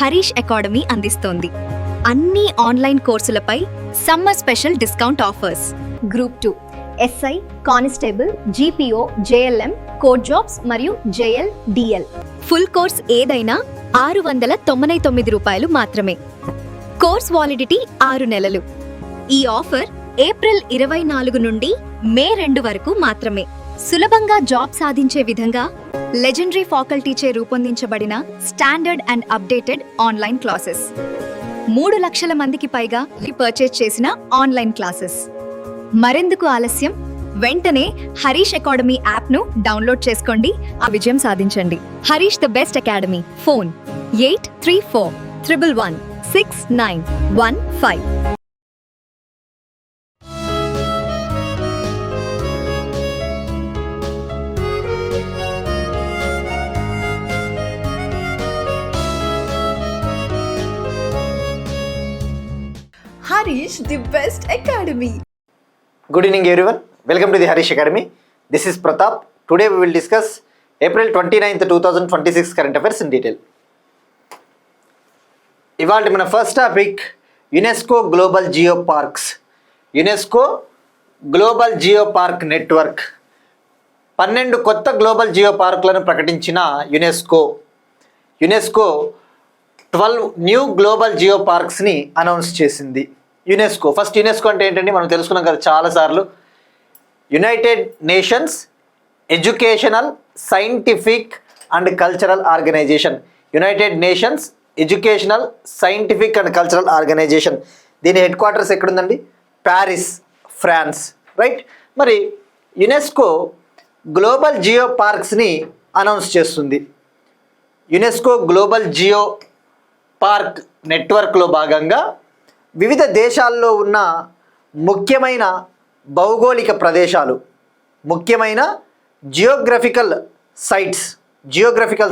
Harish academy అందిస్తోంది. అన్ని online కోర్సులపై summer special discount offers. Group 2 SI, constable, GPO, JLM, code jobs మరియు JL, DL. Full course ఏదైనా ₹699 మాత్రమే. కోర్స్ వాలిడిటీ 6 నెలలు. ఈ ఆఫర్ ఏప్రిల్ 24 నుండి మే 2 వరకు మాత్రమే. సులభంగా జాబ్ సాధించే విధంగా లెజెండరీ ఫ్యాకల్టీచే రూపొందించబడిన standard and updated online classes. 3 లక్షల మందికి పైగా పర్చేజ్ చేసిన ఆన్లైన్ క్లాసెస్. మరెందుకు ఆలస్యం? వెంటనే హరీష్ అకాడమీ యాప్ను డౌన్లోడ్ చేసుకోండి. ఆ విజయం సాధించండి. Harish the best academy. Phone 8341116915. Harish, the best academy. Good evening everyone. Welcome to the Harish Academy. This is Pratap. Today we will discuss April 29th, 2026 current affairs in detail. ఇవాళ మన first topic UNESCO global geo parks. UNESCO global geo park network 12 కొత్త global geo పార్కులను ప్రకటించిన UNESCO 12 new global geo పార్క్స్ని announce చేసింది. UNESCO UNESCO అంటే ఏంటండి? మనం తెలుసుకున్నాం కదా చాలాసార్లు. United Nations educational, scientific and cultural organisation. United Nations educational, scientific and cultural organisation. దీని హెడ్ క్వార్టర్స్ ఎక్కడుందండి? Paris, France, right. మరి యునెస్కో గ్లోబల్ జియో పార్క్స్ని అనౌన్స్ చేస్తుంది. యునెస్కో గ్లోబల్ జియో పార్క్ నెట్వర్క్లో భాగంగా వివిధ దేశాల్లో ఉన్న ముఖ్యమైన భౌగోళిక ప్రదేశాలు, ముఖ్యమైన జియోగ్రఫికల్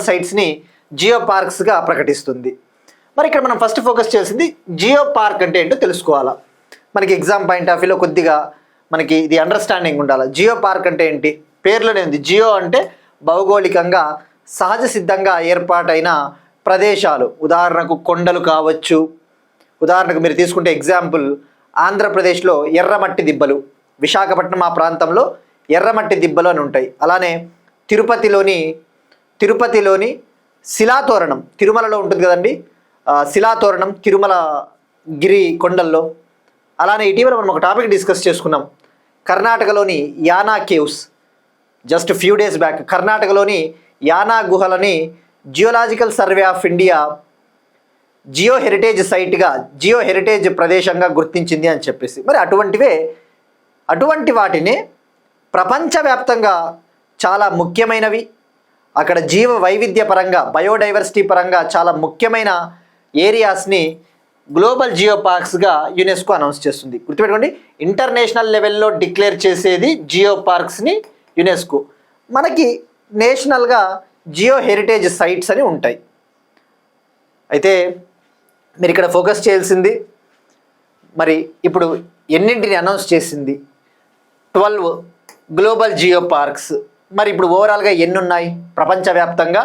సైట్స్ని జియో పార్క్స్గా ప్రకటిస్తుంది. మరి ఇక్కడ మనం ఫస్ట్ ఫోకస్ చేసింది జియో పార్క్ అంటే ఏంటో తెలుసుకోవాలా. మనకి ఎగ్జామ్ పాయింట్ ఆఫ్ వ్యూలో కొద్దిగా మనకి ఇది అండర్స్టాండింగ్ ఉండాలి. జియో పార్క్ అంటే ఏంటి? పేర్లోనే ఉంది. జియో అంటే భౌగోళికంగా సహజ సిద్ధంగా ఏర్పాటైన ప్రదేశాలు. ఉదాహరణకు కొండలు కావచ్చు. ఉదాహరణకు మీరు తీసుకుంటే ఎగ్జాంపుల్ ఆంధ్రప్రదేశ్లో ఎర్రమట్టి దిబ్బలు, విశాఖపట్నం ఆ ప్రాంతంలో ఎర్రమట్టి దిబ్బలు అని ఉంటాయి. అలానే తిరుపతిలోని శిలాతోరణం, తిరుమలలో ఉంటుంది కదండి శిలాతోరణం, తిరుమల గిరి కొండల్లో. అలానే ఇటీవల మనం ఒక టాపిక్ డిస్కస్ చేసుకున్నాం. కర్ణాటకలోని Yana caves, just few days back కర్ణాటకలోని యానా గుహలని geological survey of India geo heritage సైట్గా, జియో హెరిటేజ్ ప్రదేశంగా గుర్తించింది అని చెప్పేసి. మరి అటువంటి వాటిని ప్రపంచవ్యాప్తంగా చాలా ముఖ్యమైనవి, అక్కడ జీవ వైవిధ్య పరంగా, బయోడైవర్సిటీ పరంగా చాలా ముఖ్యమైన ఏరియాస్ని గ్లోబల్ జియో పార్క్స్గా యునెస్కో అనౌన్స్ చేస్తుంది. గుర్తుపెట్టుకోండి, ఇంటర్నేషనల్ లెవెల్లో డిక్లేర్ చేసేది జియో పార్క్స్ని యునెస్కో. మనకి నేషనల్గా జియో హెరిటేజ్ సైట్స్ అని ఉంటాయి. అయితే మీరు ఇక్కడ ఫోకస్ చేయాల్సింది, మరి ఇప్పుడు ఎన్నింటిని అనౌన్స్ చేసింది? 12 గ్లోబల్ జియో పార్క్స్. మరి ఇప్పుడు ఓవరాల్గా ఎన్ని ఉన్నాయి? ప్రపంచవ్యాప్తంగా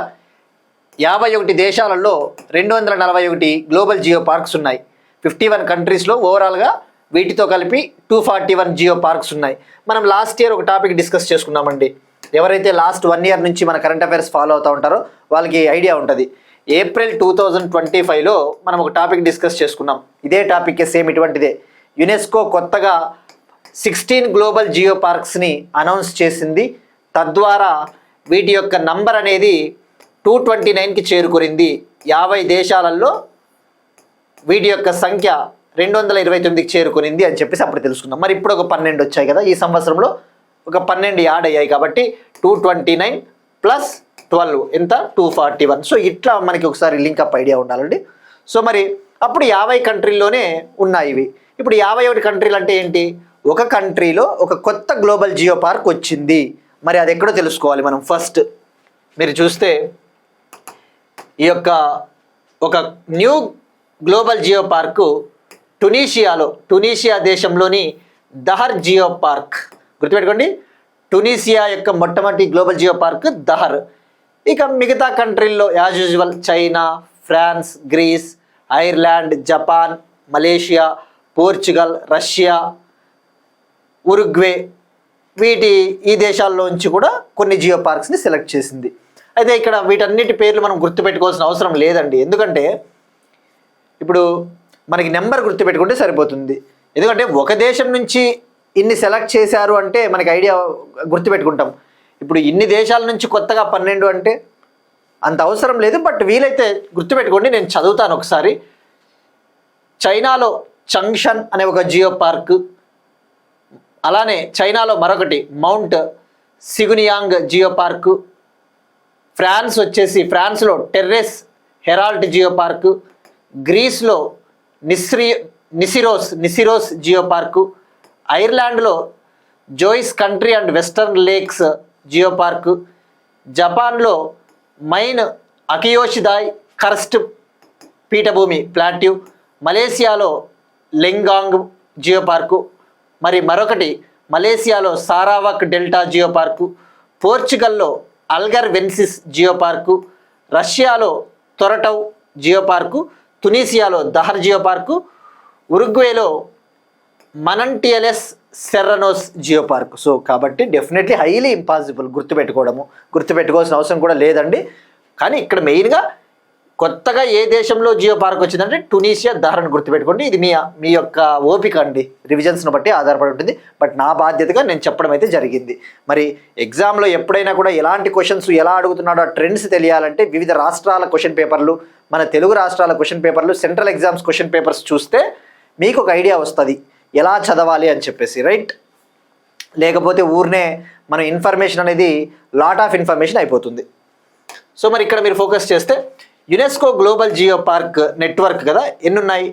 51 దేశాలలో 241 గ్లోబల్ జియో పార్క్స్ ఉన్నాయి. 51 కంట్రీస్లో ఓవరాల్గా వీటితో కలిపి 241 జియో పార్క్స్ ఉన్నాయి. మనం లాస్ట్ ఇయర్ ఒక టాపిక్ డిస్కస్ చేసుకున్నామండి. ఎవరైతే లాస్ట్ 1 ఇయర్ నుంచి మన కరెంట్ అఫైర్స్ ఫాలో అవుతూ ఉంటారో వాళ్ళకి ఐడియా ఉంటుంది. ఏప్రిల్ 2025లో మనం ఒక టాపిక్ డిస్కస్ చేసుకున్నాం. ఇదే టాపిక్ సేమ్ ఇటువంటిదే. యునెస్కో కొత్తగా 16 గ్లోబల్ జియో పార్క్స్ని అనౌన్స్ చేసింది. తద్వారా వీటి యొక్క నంబర్ అనేది 229కి చేరుకునింది. 50 దేశాలలో వీటి యొక్క సంఖ్య 229కి చేరుకునింది అని చెప్పేసి అప్పుడు తెలుసుకున్నాం. మరి ఇప్పుడు ఒక 12 వచ్చాయి కదా, ఈ సంవత్సరంలో ఒక 12 యాడ్ అయ్యాయి. కాబట్టి 229 ప్లస్ 12 ఎంత? 241. సో ఇట్లా మనకి ఒకసారి లింకప్ ఐడియా ఉండాలండి. సో మరి అప్పుడు 50 కంట్రీల్లోనే ఉన్నాయి ఇవి. ఇప్పుడు 51 కంట్రీలు అంటే ఏంటి? ఒక కంట్రీలో ఒక కొత్త గ్లోబల్ జియో పార్క్ వచ్చింది. మరి అది ఎక్కడో తెలుసుకోవాలి మనం. ఫస్ట్ మీరు చూస్తే ఈ యొక్క ఒక new global geo park Tunisia దేశంలోని దహర్ జియో పార్క్. గుర్తుపెట్టుకోండి, టునీషియా యొక్క మొట్టమొదటి గ్లోబల్ జియో పార్క్ దహర్. ఇక మిగతా కంట్రీల్లో as usual China, France, Greece, Ireland, Japan, Malaysia, Portugal, Russia, Uruguay ఈ దేశాల్లోంచి కూడా కొన్ని జియో పార్క్స్ని సెలెక్ట్ చేసింది. అయితే ఇక్కడ వీటన్నిటి పేర్లు మనం గుర్తుపెట్టుకోవాల్సిన అవసరం లేదండి. ఎందుకంటే ఇప్పుడు మనకి నెంబర్ గుర్తుపెట్టుకుంటే సరిపోతుంది. ఎందుకంటే ఒక దేశం నుంచి ఇన్ని సెలెక్ట్ చేశారు అంటే మనకి ఐడియా గుర్తుపెట్టుకుంటాం. ఇప్పుడు ఇన్ని దేశాల నుంచి కొత్తగా 12 అంటే అంత అవసరం లేదు. బట్ వీలైతే గుర్తుపెట్టుకోండి, నేను చదువుతాను ఒకసారి. చైనాలో చంగ్షన్ అనే ఒక జియో పార్క్, అలానే చైనాలో మరొకటి మౌంట్ సిగునియాంగ్ జియో పార్కు, ఫ్రాన్స్లో టెర్రెస్ హెరాల్ట్ జియో పార్కు, గ్రీస్లో నిసిరోస్ జియో పార్కు, ఐర్లాండ్లో Joyce Country and Western Lakes geo park, జపాన్లో మైన్ అకియోషిదాయ్ కర్స్ట్ పీఠభూమి ప్లాట్యూ, మలేసియాలో లెంగాంగ్ జియో పార్కు, మరి మరొకటి మలేసియాలో సారావక్ డెల్టా జియో పార్కు, పోర్చుగల్లో అల్గర్ వెన్సిస్ జియో పార్కు, రష్యాలో తొరటౌ జియో పార్కు, తునీసియాలో దహర్ జియో పార్కు, ఉరుగ్వేలో Manantiales Serranos geo park. So కాబట్టి డెఫినెట్లీ హైలీ ఇంపాసిబుల్ గుర్తుపెట్టుకోవాల్సిన అవసరం కూడా లేదండి. కానీ ఇక్కడ మెయిన్గా కొత్తగా ఏ దేశంలో జియో పార్క్ వచ్చిందంటే టునీషియా, దహ్రాన్ గుర్తుపెట్టుకోండి. ఇది మీ యొక్క ఓపిక అండి, రివిజన్స్ను బట్టి ఆధారపడి ఉంటుంది. బట్ నా బాధ్యతగా నేను చెప్పడం అయితే జరిగింది. మరి ఎగ్జామ్లో ఎప్పుడైనా కూడా ఎలాంటి క్వశ్చన్స్ ఎలా అడుగుతున్నాడో ఆ ట్రెండ్స్ తెలియాలంటే వివిధ రాష్ట్రాల క్వశ్చన్ పేపర్లు, మన తెలుగు రాష్ట్రాల క్వశ్చన్ పేపర్లు, సెంట్రల్ ఎగ్జామ్స్ క్వశ్చన్ పేపర్స్ చూస్తే మీకు ఒక ఐడియా వస్తుంది ఎలా చదవాలి అని చెప్పేసి, రైట్? లేకపోతే ఊరినే మన ఇన్ఫర్మేషన్ అనేది లాట్ ఆఫ్ ఇన్ఫర్మేషన్ అయిపోతుంది. సో మరి ఇక్కడ మీరు ఫోకస్ చేస్తే UNESCO global geo park network కదా, ఎన్ని ఉన్నాయి?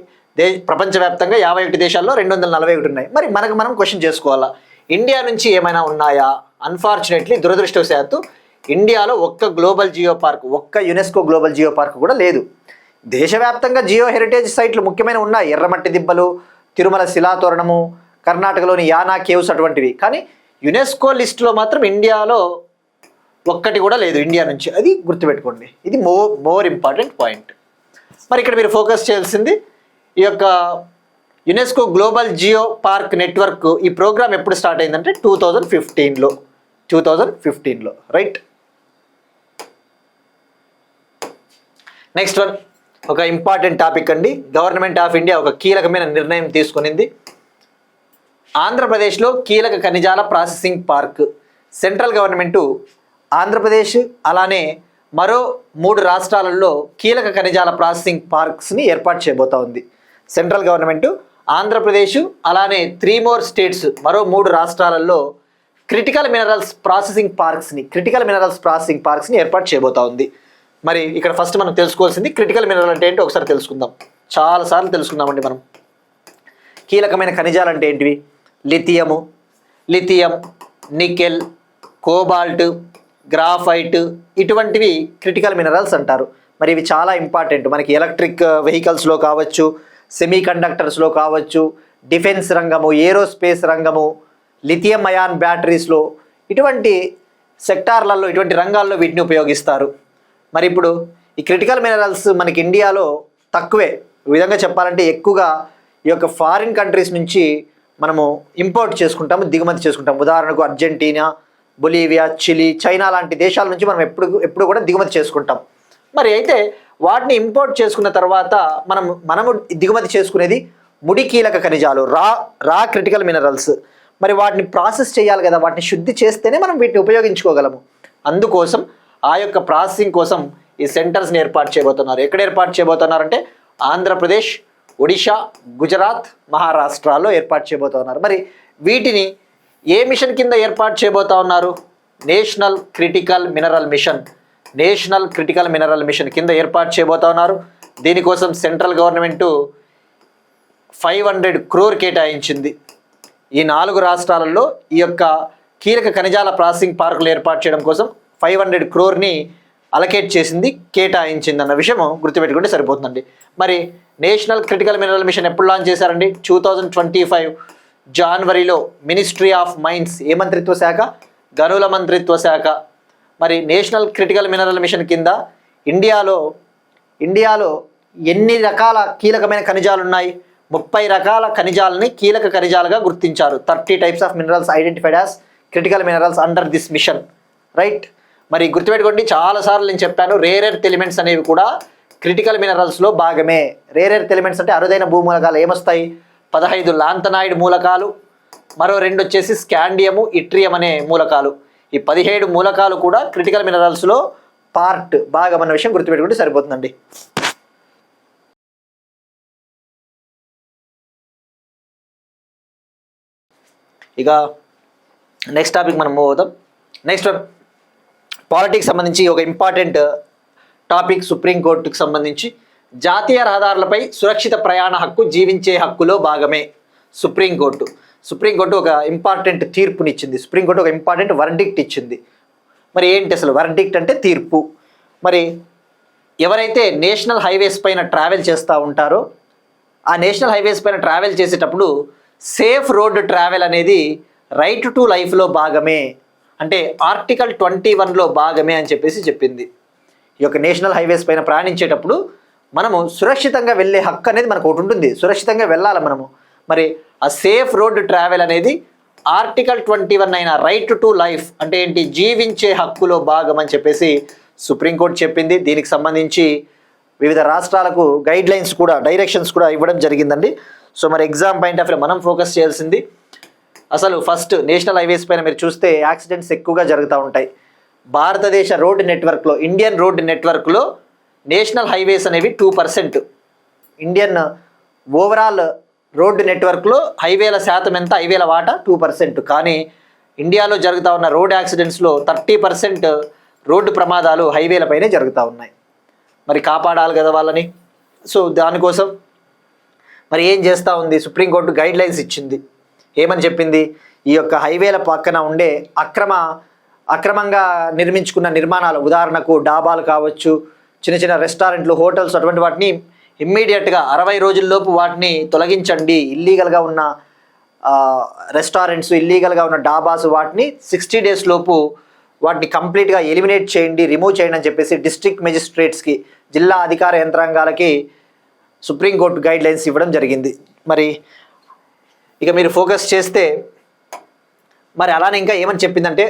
ప్రపంచవ్యాప్తంగా 51 దేశాల్లో 241 ఉన్నాయి. మరి మనం క్వశ్చన్ చేసుకోవాలా, ఇండియా నుంచి ఏమైనా ఉన్నాయా? అన్ఫార్చునేట్లీ, దురదృష్టవశాత్తు ఇండియాలో ఒక్క యునెస్కో గ్లోబల్ జియో పార్క్ కూడా లేదు. దేశవ్యాప్తంగా జియో హెరిటేజ్ సైట్లు ముఖ్యమైన ఉన్నాయి, ఎర్రమట్టి దిబ్బలు, తిరుమల శిలాతోరణము, కర్ణాటకలోని యానా కేవ్స్ అటువంటివి. కానీ యునెస్కో లిస్టులో మాత్రం ఇండియాలో ఒక్కటి కూడా లేదు ఇండియా నుంచి. అది గుర్తుపెట్టుకోండి, ఇది మోర్ ఇంపార్టెంట్ పాయింట్. మరి ఇక్కడ మీరు ఫోకస్ చేయాల్సింది ఈ యొక్క UNESCO global geo park network. ఈ ప్రోగ్రామ్ ఎప్పుడు స్టార్ట్ అయిందంటే 2015లో, రైట్? నెక్స్ట్ వన్, ఒక ఇంపార్టెంట్ టాపిక్ అండి. గవర్నమెంట్ ఆఫ్ ఇండియా ఒక కీలకమైన నిర్ణయం తీసుకునింది. ఆంధ్రప్రదేశ్లో కీలక ఖనిజాల processing park. Central government Andhra Pradesh అలానే మరో 3 రాష్ట్రాలలో కీలక ఖనిజాల ప్రాసెసింగ్ పార్క్స్ని ఏర్పాటు చేయబోతా ఉంది. సెంట్రల్ గవర్నమెంటు ఆంధ్రప్రదేశ్ అలానే 3 more స్టేట్స్, మరో 3 రాష్ట్రాలలో క్రిటికల్ మినరల్స్ ప్రాసెసింగ్ పార్క్స్ని ఏర్పాటు చేయబోతా ఉంది. మరి ఇక్కడ ఫస్ట్ మనం తెలుసుకోవాల్సింది క్రిటికల్ మినరల్ అంటే ఏంటో ఒకసారి తెలుసుకుందాం. చాలాసార్లు తెలుసుకుందామండి మనం. కీలకమైన ఖనిజాలు అంటే ఏంటివి? లిథియం, నికెల్, కోబాల్ట్, గ్రాఫైట్, ఇటువంటివి క్రిటికల్ మినరల్స్ అంటారు. మరి ఇవి చాలా ఇంపార్టెంట్ మనకి ఎలక్ట్రిక్ వెహికల్స్లో కావచ్చు, సెమీ కండక్టర్స్లో కావచ్చు, డిఫెన్స్ రంగము, ఏరోస్పేస్ రంగము, లిథియం అయాన్ బ్యాటరీస్లో, ఇటువంటి సెక్టార్లలో, ఇటువంటి రంగాల్లో వీటిని ఉపయోగిస్తారు. మరి ఇప్పుడు ఈ క్రిటికల్ మినరల్స్ మనకి ఇండియాలో తక్కువే. ఈ విధంగా చెప్పాలంటే ఎక్కువగా ఈ యొక్క ఫారిన్ కంట్రీస్ నుంచి మనము ఇంపోర్ట్ చేసుకుంటాము, దిగుమతి చేసుకుంటాము. ఉదాహరణకు అర్జెంటీనా, బొలీవియా, చిలీ, చైనా లాంటి దేశాల నుంచి మనం ఎప్పుడు కూడా దిగుమతి చేసుకుంటాం. మరి అయితే వాటిని ఇంపోర్ట్ చేసుకున్న తర్వాత మనము దిగుమతి చేసుకునేది ముడి కీలక ఖనిజాలు, రా క్రిటికల్ మినరల్స్. మరి వాటిని ప్రాసెస్ చేయాలి కదా, వాటిని శుద్ధి చేస్తేనే మనం వీటిని ఉపయోగించుకోగలము. అందుకోసం ఆ యొక్క ప్రాసెసింగ్ కోసం ఈ సెంటర్స్ని ఏర్పాటు చేయబోతున్నారు. ఎక్కడ ఏర్పాటు చేయబోతున్నారంటే ఆంధ్రప్రదేశ్, ఒడిషా, గుజరాత్, మహారాష్ట్రాల్లో ఏర్పాటు చేయబోతున్నారు. మరి వీటిని ఏ మిషన్ కింద ఏర్పాటు చేయబోతా ఉన్నారు? నేషనల్ క్రిటికల్ మినరల్ మిషన్ కింద ఏర్పాటు చేయబోతా ఉన్నారు. దీనికోసం సెంట్రల్ గవర్నమెంటు 500 crore కేటాయించింది. ఈ 4 రాష్ట్రాలలో ఈ యొక్క కీలక ఖనిజాల ప్రాసెసింగ్ పార్కులు ఏర్పాటు చేయడం కోసం 500 crore అలకేట్ చేసింది, కేటాయించింది అన్న విషయం గుర్తుపెట్టుకుంటే సరిపోతుందండి. మరి నేషనల్ క్రిటికల్ మినరల్ మిషన్ ఎప్పుడు లాంచ్ చేశారండి? 2025 జనవరిలో. మినిస్ట్రీ ఆఫ్ మైన్స్, ఏ మంత్రిత్వ శాఖ? గనుల మంత్రిత్వ శాఖ. మరి నేషనల్ క్రిటికల్ మినరల్ మిషన్ కింద ఇండియాలో ఇండియాలో ఎన్ని రకాల కీలకమైన ఖనిజాలు ఉన్నాయి? 30 రకాల ఖనిజాలని కీలక ఖనిజాలుగా గుర్తించారు. 30 types of minerals identified as critical minerals under this mission, right? మరి గుర్తుపెట్టుకోండి, చాలాసార్లు నేను చెప్పాను, రేర్ ఎర్త్ ఎలిమెంట్స్ అనేవి కూడా క్రిటికల్ మినరల్స్లో భాగమే. రేర్ ఎర్త్ ఎలిమెంట్స్ అంటే అరుదైన భూమూలకాలు ఏమొస్తాయి? 15 లాంతనాయిడ్ మూలకాలు, మరో 2 వచ్చేసి స్కాండియము, ఇట్రియం అనే మూలకాలు. ఈ 17 మూలకాలు కూడా క్రిటికల్ మినరల్స్లో పార్ట్, భాగం అన్న విషయం గుర్తుపెట్టుకుంటే సరిపోతుందండి. ఇక నెక్స్ట్ టాపిక్ మనం మూవ్ అవుతాం. నెక్స్ట్ వన్ పాలిటిక్స్ సంబంధించి ఒక ఇంపార్టెంట్ టాపిక్, సుప్రీంకోర్టుకు సంబంధించి జాతీయ రహదారులపై సురక్షిత ప్రయాణ హక్కు జీవించే హక్కులో భాగమే. సుప్రీంకోర్టు ఒక ఇంపార్టెంట్ తీర్పునిచ్చింది. సుప్రీంకోర్టు ఒక ఇంపార్టెంట్ వర్డిక్ట్ ఇచ్చింది. మరి ఏంటి అసలు వర్డిక్ట్ అంటే? తీర్పు. మరి ఎవరైతే నేషనల్ హైవేస్ పైన ట్రావెల్ చేస్తూ ఉంటారో ఆ నేషనల్ హైవేస్ పైన ట్రావెల్ చేసేటప్పుడు సేఫ్ రోడ్ ట్రావెల్ అనేది రైట్ టు లైఫ్లో భాగమే, అంటే ఆర్టికల్ 21లో భాగమే అని చెప్పేసి చెప్పింది. ఈ యొక్క నేషనల్ హైవేస్ పైన ప్రయాణించేటప్పుడు మనము సురక్షితంగా వెళ్ళే హక్కు అనేది మనకు ఒకటి ఉంటుంది, సురక్షితంగా వెళ్ళాలి మనము. మరి ఆ సేఫ్ రోడ్ ట్రావెల్ అనేది ఆర్టికల్ 21 అయిన రైట్ టు లైఫ్ అంటే ఏంటి? జీవించే హక్కులో భాగం అని చెప్పేసి సుప్రీంకోర్టు చెప్పింది. దీనికి సంబంధించి వివిధ రాష్ట్రాలకు గైడ్ లైన్స్ కూడా, డైరెక్షన్స్ కూడా ఇవ్వడం జరిగిందండి. సో మరి ఎగ్జామ్ పాయింట్ ఆఫ్ వ్యూ మనం ఫోకస్ చేయాల్సింది అసలు ఫస్ట్ నేషనల్ హైవేస్ పైన మీరు చూస్తే యాక్సిడెంట్స్ ఎక్కువగా జరుగుతూ ఉంటాయి. భారతదేశ రోడ్డు నెట్వర్క్లో, ఇండియన్ రోడ్డు నెట్వర్క్లో నేషనల్ హైవేస్ అనేవి 2%. ఇండియన్ ఓవరాల్ రోడ్డు నెట్వర్క్లో హైవేల శాతం ఎంత? హైవేల వాటా 2%. కానీ ఇండియాలో జరుగుతూ ఉన్న రోడ్ యాక్సిడెంట్స్లో 30% రోడ్డు ప్రమాదాలు హైవేలపైనే జరుగుతూ ఉన్నాయి. మరి కాపాడాలి కదా వాళ్ళని. సో దానికోసం మరి ఏం చేస్తూ ఉంది? సుప్రీంకోర్టు గైడ్ లైన్స్ ఇచ్చింది. ఏమని చెప్పింది? ఈ యొక్క హైవేల పక్కన ఉండే అక్రమంగా నిర్మించుకున్న నిర్మాణాలు, ఉదాహరణకు డాబాలు కావచ్చు, చిన్న చిన్న రెస్టారెంట్లు, హోటల్స్, అటువంటి వాటిని ఇమ్మీడియట్గా 60 రోజుల్లోపు వాటిని తొలగించండి. ఇల్లీగల్గా ఉన్న రెస్టారెంట్స్, ఇల్లీగల్గా ఉన్న డాబాస్, వాటిని 60 days లోపు వాటిని కంప్లీట్గా ఎలిమినేట్ చేయండి, రిమూవ్ చేయండి అని చెప్పేసి డిస్ట్రిక్ట్ మెజిస్ట్రేట్స్కి, జిల్లా అధికార యంత్రాంగాలకి సుప్రీంకోర్టు గైడ్ లైన్స్ ఇవ్వడం జరిగింది. మరి ఇక మీరు ఫోకస్ చేస్తే మరి అలానే ఇంకా ఏమని చెప్పిందంటే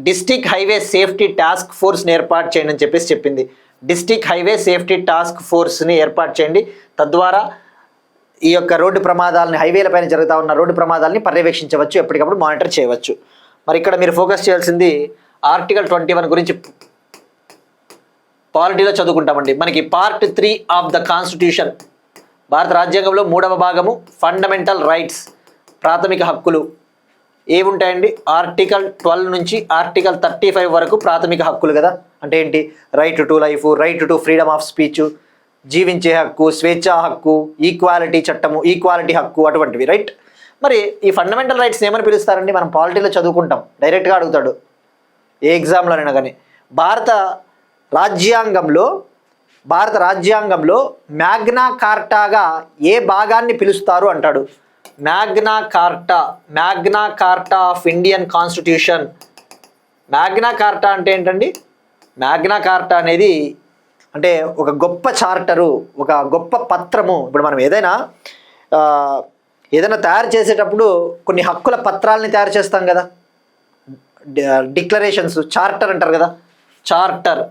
డిస్ట్రిక్ట్ హైవే సేఫ్టీ టాస్క్ ఫోర్స్ని ఏర్పాటు చేయండి అని చెప్పేసి చెప్పింది. డిస్ట్రిక్ట్ హైవే సేఫ్టీ టాస్క్ ఫోర్స్ని ఏర్పాటు చేయండి. తద్వారా ఈ యొక్క రోడ్డు ప్రమాదాలని, హైవేల పైన జరుగుతూ ఉన్న రోడ్డు ప్రమాదాలని పర్యవేక్షించవచ్చు, ఎప్పటికప్పుడు మానిటర్ చేయవచ్చు. మరి ఇక్కడ మీరు ఫోకస్ చేయాల్సింది ఆర్టికల్ 21 గురించి పాలిటీలో చదువుకుంటామండి. మనకి పార్ట్ 3 ఆఫ్ ద కాన్స్టిట్యూషన్, భారత రాజ్యాంగంలో 3వ భాగము ఫండమెంటల్ రైట్స్, ప్రాథమిక హక్కులు ఏముంటాయండి? ఆర్టికల్ 12 నుంచి ఆర్టికల్ 35 వరకు ప్రాథమిక హక్కులు కదా. అంటే ఏంటి? Right to life, right to freedom of speech, జీవించే హక్కు, స్వేచ్ఛా హక్కు, ఈక్వాలిటీ చట్టము, ఈక్వాలిటీ హక్కు, అటువంటివి, రైట్? మరి ఈ ఫండమెంటల్ రైట్స్ ఏమని పిలుస్తారండి? మనం పాలిటీలో చదువుకుంటాం, డైరెక్ట్గా అడుగుతాడు ఏ ఎగ్జామ్లోనైనా కానీ. భారత రాజ్యాంగంలో మ్యాగ్నా కార్టాగా ఏ భాగాన్ని పిలుస్తారు అంటాడు. Magna Carta of Indian constitution. Magna Carta అంటే ఏంటండి? మ్యాగ్నా కార్టా అనేది అంటే ఒక గొప్ప చార్టరు, ఒక గొప్ప పత్రము. ఇప్పుడు మనం ఏదైనా తయారు చేసేటప్పుడు కొన్ని హక్కుల పత్రాలని తయారు చేస్తాం కదా, డిక్లరేషన్స్, చార్టర్ అంటారు కదా, చార్టర్.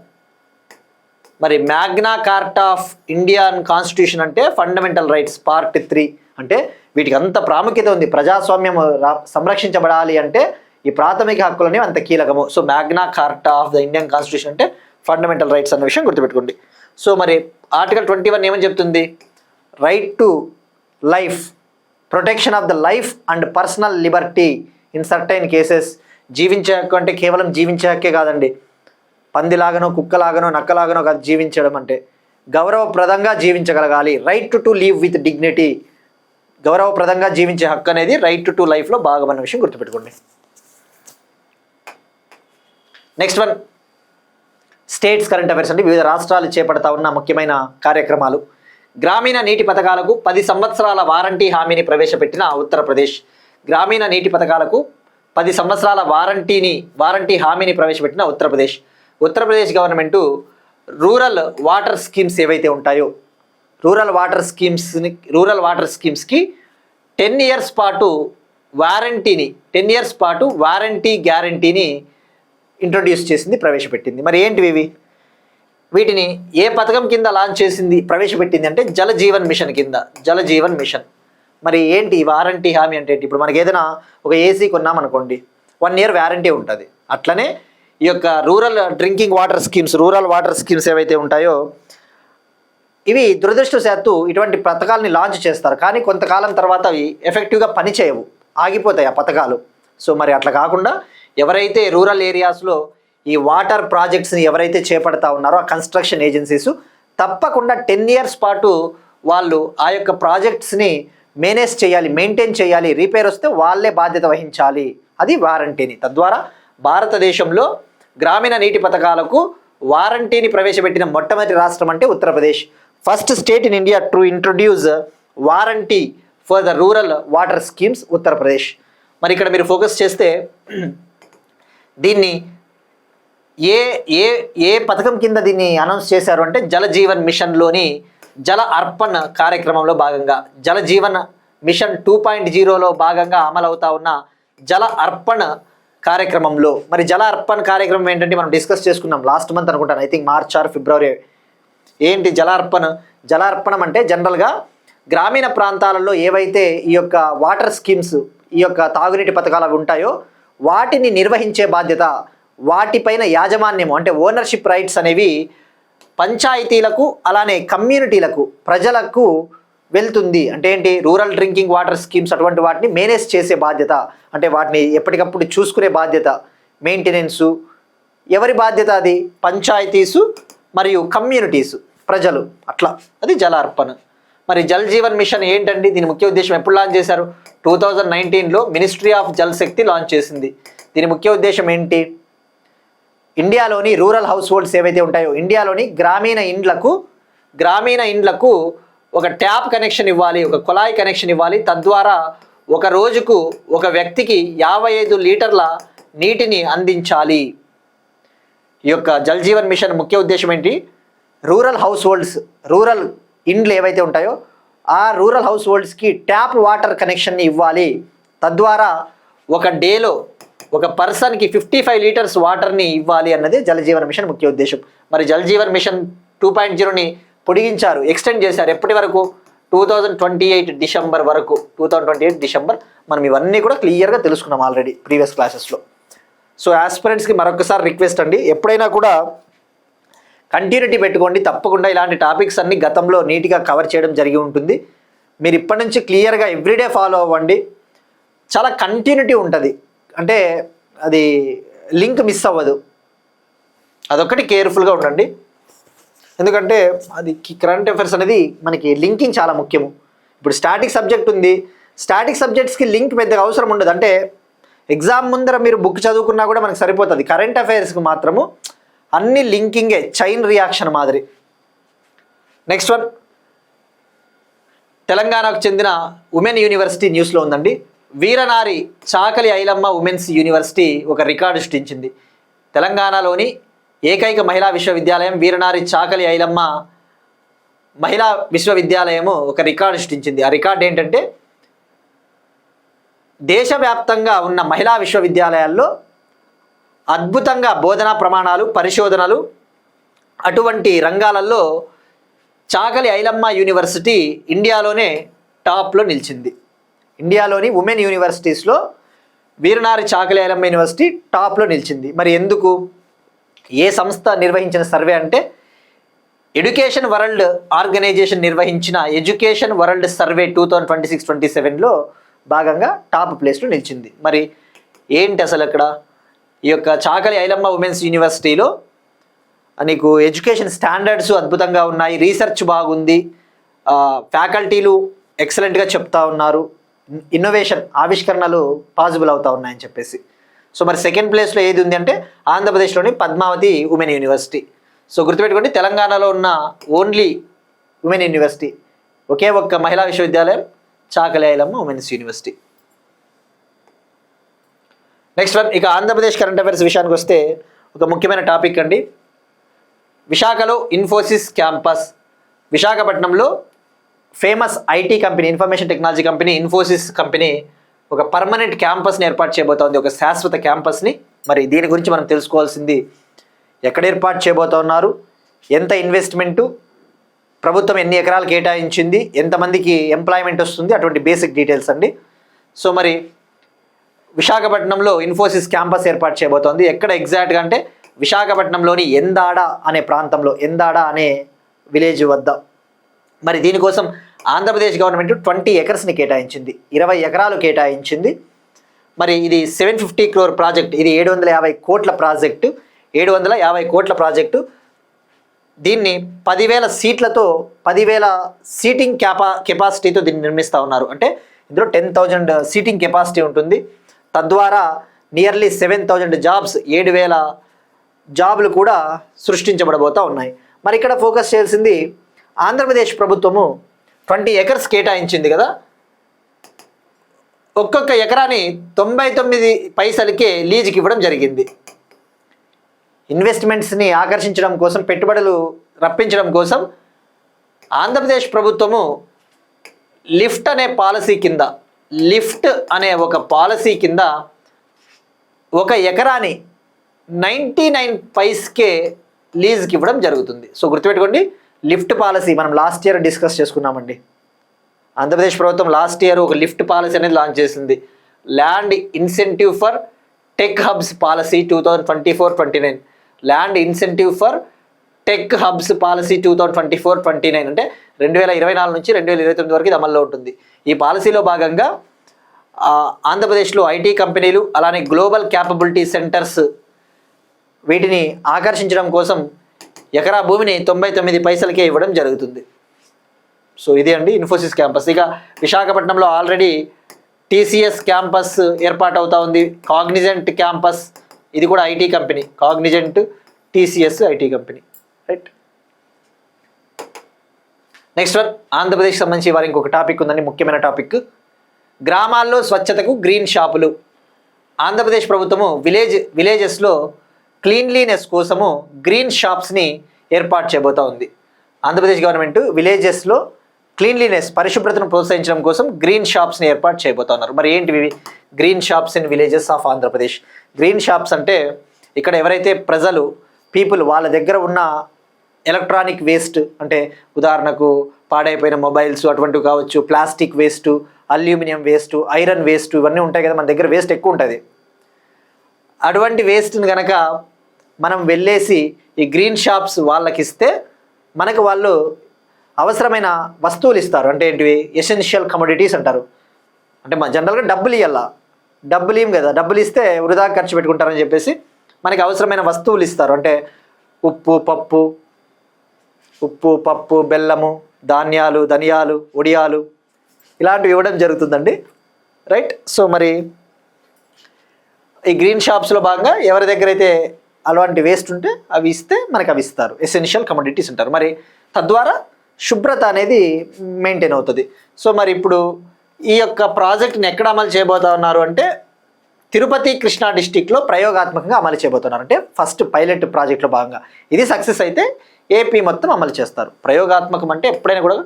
మరి Magna Carta of Indian constitution అంటే ఫండమెంటల్ రైట్స్ పార్ట్ 3. అంటే వీటికి అంత ప్రాముఖ్యత ఉంది. ప్రజాస్వామ్యం సంరక్షించబడాలి అంటే ఈ ప్రాథమిక హక్కులని అంత కీలకము. So Magna Carta of the Indian constitution అంటే ఫండమెంటల్ రైట్స్ అన్న విషయం గుర్తుపెట్టుకోండి. సో మరి ఆర్టికల్ 21 ఏమని చెప్తుంది? Right to life, protection of the life and personal liberty in certain cases. జీవించే హక్కు అంటే కేవలం జీవించే హక్కే కాదండి, పందిలాగనో, కుక్కలాగనో, నక్కలాగనో కాదు జీవించడం అంటే. గౌరవప్రదంగా జీవించగలగాలి. Right to live with dignity, గౌరవప్రదంగా జీవించే హక్కు అనేది రైట్ టు లైఫ్లో భాగం అన్న విషయం గుర్తుపెట్టుకోండి. Next one states current affairs అండి. వివిధ రాష్ట్రాలు చేపడతా ఉన్న ముఖ్యమైన కార్యక్రమాలు. గ్రామీణ నీటి పథకాలకు 10 సంవత్సరాల వారంటీ హామీని ప్రవేశపెట్టిన ఉత్తరప్రదేశ్. గ్రామీణ నీటి పథకాలకు 10 సంవత్సరాల వారంటీ హామీని ప్రవేశపెట్టిన Uttar Pradesh government rural water schemes ఏవైతే ఉంటాయో రూరల్ వాటర్ స్కీమ్స్కి 10 years పాటు వారంటీ గ్యారంటీని ఇంట్రొడ్యూస్ చేసింది, ప్రవేశపెట్టింది. మరి ఏంటివి ఇవి? వీటిని ఏ పథకం కింద లాంచ్ చేసింది, ప్రవేశపెట్టింది అంటే జల జీవన్ మిషన్ కింద. జల జీవన్ మిషన్. మరి ఏంటి వారంటీ హామీ అంటే? ఇప్పుడు మనకి ఏదైనా ఒక ఏసీ కొన్నామనుకోండి, 1 year వారంటీ ఉంటుంది. అట్లనే ఈ యొక్క రూరల్ వాటర్ స్కీమ్స్ ఏవైతే ఉంటాయో ఇవి దురదృష్టవశాత్తు ఇటువంటి పథకాలని లాంచ్ చేస్తారు, కానీ కొంతకాలం తర్వాత అవి ఎఫెక్టివ్గా పనిచేయవు, ఆగిపోతాయి ఆ పథకాలు. సో మరి అట్లా కాకుండా ఎవరైతే రూరల్ ఏరియాస్లో ఈ వాటర్ ప్రాజెక్ట్స్ని ఎవరైతే చేపడతా ఉన్నారో ఆ కన్స్ట్రక్షన్ ఏజెన్సీస్ తప్పకుండా 10 years పాటు వాళ్ళు ఆ యొక్క ప్రాజెక్ట్స్ని మెయింటైన్ చేయాలి. రిపేర్ వస్తే వాళ్ళే బాధ్యత వహించాలి, అది వారంటీని. తద్వారా భారతదేశంలో గ్రామీణ నీటి పథకాలకు వారంటీని ప్రవేశపెట్టిన మొట్టమొదటి రాష్ట్రం అంటే Uttar Pradesh. First state in India to introduce warranty for the rural water schemes Uttar Pradesh. మరి ఇక్కడ మీరు ఫోకస్ చేస్తే దీన్ని ఏ పథకం కింద దీన్ని అనౌన్స్ చేశారు అంటే జల జీవన్ మిషన్లోని జల అర్పణ్ కార్యక్రమంలో భాగంగా, జల జీవన్ మిషన్ 2.0లో భాగంగా అమలవుతా ఉన్న జల అర్పణ్ కార్యక్రమంలో. మరి జల అర్పణ్ కార్యక్రమం ఏంటంటే మనం డిస్కస్ చేసుకున్నాం లాస్ట్ మంత్ అనుకుంటాను, ఐ థింక్ మార్చ్ ఆర్ ఫిబ్రవరి. ఏంటి జలార్పణం అంటే జనరల్గా గ్రామీణ ప్రాంతాలలో ఏవైతే ఈ యొక్క వాటర్ స్కీమ్స్, ఈ యొక్క తాగునీటి పథకాలు ఉంటాయో వాటిని నిర్వహించే బాధ్యత, వాటిపైన యాజమాన్యము అంటే ఓనర్షిప్ రైట్స్ అనేవి పంచాయతీలకు అలానే కమ్యూనిటీలకు, ప్రజలకు వెళ్తుంది. అంటే ఏంటి? రూరల్ డ్రింకింగ్ వాటర్ స్కీమ్స్ అటువంటి వాటిని మేనేజ్ చేసే బాధ్యత, అంటే వాటిని ఎప్పటికప్పుడు చూసుకునే బాధ్యత, మెయింటెనెన్సు ఎవరి బాధ్యత? అది పంచాయతీసు మరియు కమ్యూనిటీసు, ప్రజలు. అట్లా అది జలార్పణ. మరి జల్ జీవన్ మిషన్ ఏంటండి? దీని ముఖ్య ఉద్దేశం ఎప్పుడు లాంచ్ చేశారు? 2019లో ministry of Jal Shakti launch చేసింది. దీని ముఖ్య ఉద్దేశం ఏంటి? ఇండియాలోని రూరల్ హౌస్ హోల్డ్స్ ఏవైతే ఉంటాయో ఇండియాలోని గ్రామీణ ఇండ్లకు ఒక ట్యాప్ కనెక్షన్ ఇవ్వాలి, ఒక కుళాయి కనెక్షన్ ఇవ్వాలి. తద్వారా ఒక రోజుకు ఒక వ్యక్తికి 55 లీటర్ల నీటిని అందించాలి. ఈ యొక్క జల్ జీవన్ మిషన్ ముఖ్య ఉద్దేశం ఏంటి? రూరల్ ఇండ్లు ఏవైతే ఉంటాయో ఆ రూరల్ హౌస్ హోల్డ్స్కి ట్యాప్ వాటర్ కనెక్షన్ని ఇవ్వాలి. తద్వారా ఒక డేలో ఒక పర్సన్కి 55 లీటర్స్ వాటర్ని ఇవ్వాలి అన్నది జల్ జీవన్ మిషన్ ముఖ్య ఉద్దేశం. మరి జల్ జీవన్ మిషన్ 2.0ని పొడిగించారు, ఎక్స్టెండ్ చేశారు. ఎప్పటి వరకు? 2028 డిసెంబర్ వరకు. 2028 డిసెంబర్. మనం ఇవన్నీ కూడా క్లియర్గా తెలుసుకున్నాం ఆల్రెడీ ప్రీవియస్ క్లాసెస్లో. సో ఆస్పిరెంట్స్కి మరొకసారి రిక్వెస్ట్ అండి, ఎప్పుడైనా కూడా కంటిన్యూటీ పెట్టుకోండి. తప్పకుండా ఇలాంటి టాపిక్స్ అన్ని గతంలో నీట్గా కవర్ చేయడం జరిగి ఉంటుంది. మీరు ఇప్పటి నుంచి క్లియర్గా ఎవ్రీడే ఫాలో అవ్వండి. చాలా కంటిన్యూటీ ఉంటుంది, అంటే అది లింక్ మిస్ అవ్వదు. అదొక్కటి కేర్ఫుల్గా ఉండండి, ఎందుకంటే అది కరెంట్ అఫైర్స్ అనేది మనకి లింకింగ్ చాలా ముఖ్యము. ఇప్పుడు స్టాటిక్ సబ్జెక్ట్ ఉంది, స్టాటిక్ సబ్జెక్ట్స్కి లింక్ పెద్దగా అవసరం ఉండదు. అంటే ఎగ్జామ్ ముందర మీరు బుక్ చదువుకున్నా కూడా మనకు సరిపోతుంది. కరెంట్ అఫైర్స్కి మాత్రము అన్ని లింకింగే, చైన్ రియాక్షన్ మాదిరి. నెక్స్ట్ వన్, తెలంగాణకు చెందిన ఉమెన్ యూనివర్సిటీ న్యూస్లో ఉందండి. వీరనారి చాకలి ఐలమ్మ ఉమెన్స్ యూనివర్సిటీ ఒక రికార్డు సృష్టించింది. తెలంగాణలోని ఏకైక మహిళా విశ్వవిద్యాలయం వీరనారి చాకలి ఐలమ్మ మహిళా విశ్వవిద్యాలయము ఒక రికార్డు సృష్టించింది. ఆ రికార్డు ఏంటంటే దేశవ్యాప్తంగా ఉన్న మహిళా విశ్వవిద్యాలయాల్లో అద్భుతంగా బోధనా ప్రమాణాలు, పరిశోధనలు అటువంటి రంగాలలో చాకలి ఐలమ్మ యూనివర్సిటీ ఇండియాలోనే టాప్లో నిలిచింది. ఇండియాలోని ఉమెన్ యూనివర్సిటీస్లో వీరనారి చాకలి ఐలమ్మ యూనివర్సిటీ టాప్లో నిలిచింది. మరి ఎందుకు? ఏ సంస్థ నిర్వహించిన సర్వే అంటే ఎడ్యుకేషన్ వరల్డ్ ఆర్గనైజేషన్ నిర్వహించిన ఎడ్యుకేషన్ వరల్డ్ సర్వే 2026-27లో భాగంగా టాప్ ప్లేస్లో నిలిచింది. మరి ఏంటి అసలు ఇక్కడ ఈ యొక్క చాకలి ఐలమ్మ ఉమెన్స్ యూనివర్సిటీలో నీకు ఎడ్యుకేషన్ స్టాండర్డ్స్ అద్భుతంగా ఉన్నాయి, రీసెర్చ్ బాగుంది, ఫ్యాకల్టీలు ఎక్సలెంట్గా చెప్తా ఉన్నారు, ఇన్నోవేషన్ ఆవిష్కరణలు పాసిబుల్ అవుతా ఉన్నాయని చెప్పేసి. సో మరి సెకండ్ ప్లేస్లో ఏది ఉంది అంటే ఆంధ్రప్రదేశ్లోని పద్మావతి ఉమెన్ యూనివర్సిటీ. సో గుర్తుపెట్టుకోండి, తెలంగాణలో ఉన్న ఓన్లీ ఉమెన్ యూనివర్సిటీ ఒకే ఒక్క మహిళా విశ్వవిద్యాలయం చాకలి Ailamma women's university. Next one, ఇక ఆంధ్రప్రదేశ్ కరెంట్ అఫైర్స్ విషయానికి వస్తే ఒక ముఖ్యమైన టాపిక్ అండి. విశాఖలో ఇన్ఫోసిస్ క్యాంపస్, విశాఖపట్నంలో famous IT company, information technology company Infosys company ఒక పర్మనెంట్ క్యాంపస్ని ఏర్పాటు చేయబోతోంది, ఒక శాశ్వత క్యాంపస్ని. మరి దీని గురించి మనం తెలుసుకోవాల్సింది, ఎక్కడ ఏర్పాటు చేయబోతున్నారు, ఎంత ఇన్వెస్ట్మెంటు, ప్రభుత్వం ఎన్ని ఎకరాలు కేటాయించింది, ఎంతమందికి ఎంప్లాయ్మెంట్ వస్తుంది, అటువంటి బేసిక్ డీటెయిల్స్ అండి. సో మరి విశాఖపట్నంలో ఇన్ఫోసిస్ క్యాంపస్ ఏర్పాటు చేయబోతోంది. ఎక్కడ ఎగ్జాక్ట్గా అంటే విశాఖపట్నంలోని ఎందాడ అనే ప్రాంతంలో, ఎందాడ అనే విలేజ్ వద్ద. మరి దీనికోసం ఆంధ్రప్రదేశ్ గవర్నమెంట్ 20 ఎకర్స్ని కేటాయించింది, 20 ఎకరాలు కేటాయించింది. మరి ఇది 750 crore ప్రాజెక్ట్, ఇది 750 కోట్ల ప్రాజెక్టు, 750 కోట్ల ప్రాజెక్టు. దీన్ని 10,000 సీట్లతో, 10,000 సీటింగ్ కెపాసిటీతో దీన్ని నిర్మిస్తూ ఉన్నారు. అంటే ఇందులో 10,000 సీటింగ్ కెపాసిటీ ఉంటుంది. తద్వారా నియర్లీ 7,000 జాబ్స్, 7,000 జాబులు కూడా సృష్టించబడబోతూ ఉన్నాయి. మరి ఇక్కడ ఫోకస్ చేయాల్సింది, ఆంధ్రప్రదేశ్ ప్రభుత్వము 20 ఎకర్స్ కేటాయించింది కదా, ఒక్కొక్క ఎకరాని 99 పైసలకే లీజుకి ఇవ్వడం జరిగింది. ఇన్వెస్ట్మెంట్స్ని ఆకర్షించడం కోసం, పెట్టుబడులు రప్పించడం కోసం ఆంధ్రప్రదేశ్ ప్రభుత్వము లిఫ్ట్ అనే పాలసీ కింద, లిఫ్ట్ అనే ఒక పాలసీ కింద ఒక ఎకరాని 99 పైస్కే లీజ్కి ఇవ్వడం జరుగుతుంది. సో గుర్తుపెట్టుకోండి, లిఫ్ట్ పాలసీ మనం లాస్ట్ ఇయర్ డిస్కస్ చేసుకున్నామండి. ఆంధ్రప్రదేశ్ ప్రభుత్వం లాస్ట్ ఇయర్ ఒక లిఫ్ట్ పాలసీ అనేది లాంచ్ చేసింది. Land incentive for tech hubs policy 2024-29, land incentive for tech hubs policy 2024-29, అంటే 2024 నుంచి 2029 వరకు ఇది అమల్లో ఉంటుంది. ఈ పాలసీలో భాగంగా ఆంధ్రప్రదేశ్లో ఐటీ కంపెనీలు, అలానే గ్లోబల్ క్యాపబిలిటీ సెంటర్స్, వీటిని ఆకర్షించడం కోసం ఎకరా భూమిని 99 పైసలకే ఇవ్వడం జరుగుతుంది. సో ఇది అండి ఇన్ఫోసిస్ క్యాంపస్. ఇక విశాఖపట్నంలో ఆల్రెడీ టీసీఎస్ క్యాంపస్ ఏర్పాటు అవుతా ఉంది, కాగ్నిజెంట్ క్యాంపస్, ఇది కూడా IT company, Cognizant, TCS IT company, right. Next one, ఆంధ్రప్రదేశ్కి సంబంధించి వారికి ఇంకొక టాపిక్ ఉందండి, ముఖ్యమైన టాపిక్, గ్రామాల్లో స్వచ్ఛతకు గ్రీన్ షాపులు. ఆంధ్రప్రదేశ్ ప్రభుత్వము విలేజెస్లో క్లీన్లీనెస్ కోసము గ్రీన్ షాప్స్ని ఏర్పాటు చేయబోతూ ఉంది. ఆంధ్రప్రదేశ్ గవర్నమెంట్ విలేజెస్లో క్లీన్లీనెస్, పరిశుభ్రతను ప్రోత్సహించడం కోసం గ్రీన్ షాప్స్ని ఏర్పాటు చేయబోతున్నారు. మరి ఏంటివి green shops in villages of Andhra Pradesh? Green shops అంటే ఇక్కడ ఎవరైతే ప్రజలు, పీపుల్, వాళ్ళ దగ్గర ఉన్న ఎలక్ట్రానిక్ వేస్ట్, అంటే ఉదాహరణకు పాడైపోయిన మొబైల్స్ అటువంటివి కావచ్చు, plastic waste, aluminium waste, iron waste, ఇవన్నీ ఉంటాయి కదా, మన దగ్గర వేస్ట్ ఎక్కువ ఉంటుంది. అటువంటి వేస్ట్ని కనుక మనం వెళ్ళేసి ఈ గ్రీన్ షాప్స్ వాళ్ళకి ఇస్తే మనకు వాళ్ళు అవసరమైన వస్తువులు ఇస్తారు. అంటే ఏంటివి? ఎసెన్షియల్ కమోడిటీస్ అంటారు. అంటే మన జనరల్గా డబ్బులు ఇవ్వాల, డబ్బులు ఇవ్వం కదా, డబ్బులు ఇస్తే వృధా ఖర్చు పెట్టుకుంటారని చెప్పేసి మనకి అవసరమైన వస్తువులు ఇస్తారు. అంటే ఉప్పు, పప్పు, బెల్లము, ధాన్యాలు, ధనియాలు, ఒడియాలు, ఇలాంటివి ఇవ్వడం జరుగుతుందండి, రైట్. సో మరి ఈ గ్రీన్ షాప్స్లో భాగంగా ఎవరి దగ్గర అయితే అలాంటి వేస్ట్ ఉంటే అవి ఇస్తే మనకి అవి ఇస్తారు, ఎసెన్షియల్ కమోడిటీస్ ఉంటారు. మరి తద్వారా శుభ్రత అనేది మెయింటైన్ అవుతుంది. సో మరి ఇప్పుడు ఈ యొక్క ప్రాజెక్ట్ని ఎక్కడ అమలు చేయబోతా ఉన్నారు అంటే తిరుపతి, కృష్ణా డిస్టిక్లో ప్రయోగాత్మకంగా అమలు చేయబోతున్నారు. అంటే ఫస్ట్ పైలట్ ప్రాజెక్ట్లో భాగంగా ఇది సక్సెస్ అయితే ఏపీ మొత్తం అమలు చేస్తారు. ప్రయోగాత్మకం అంటే ఎప్పుడైనా కూడా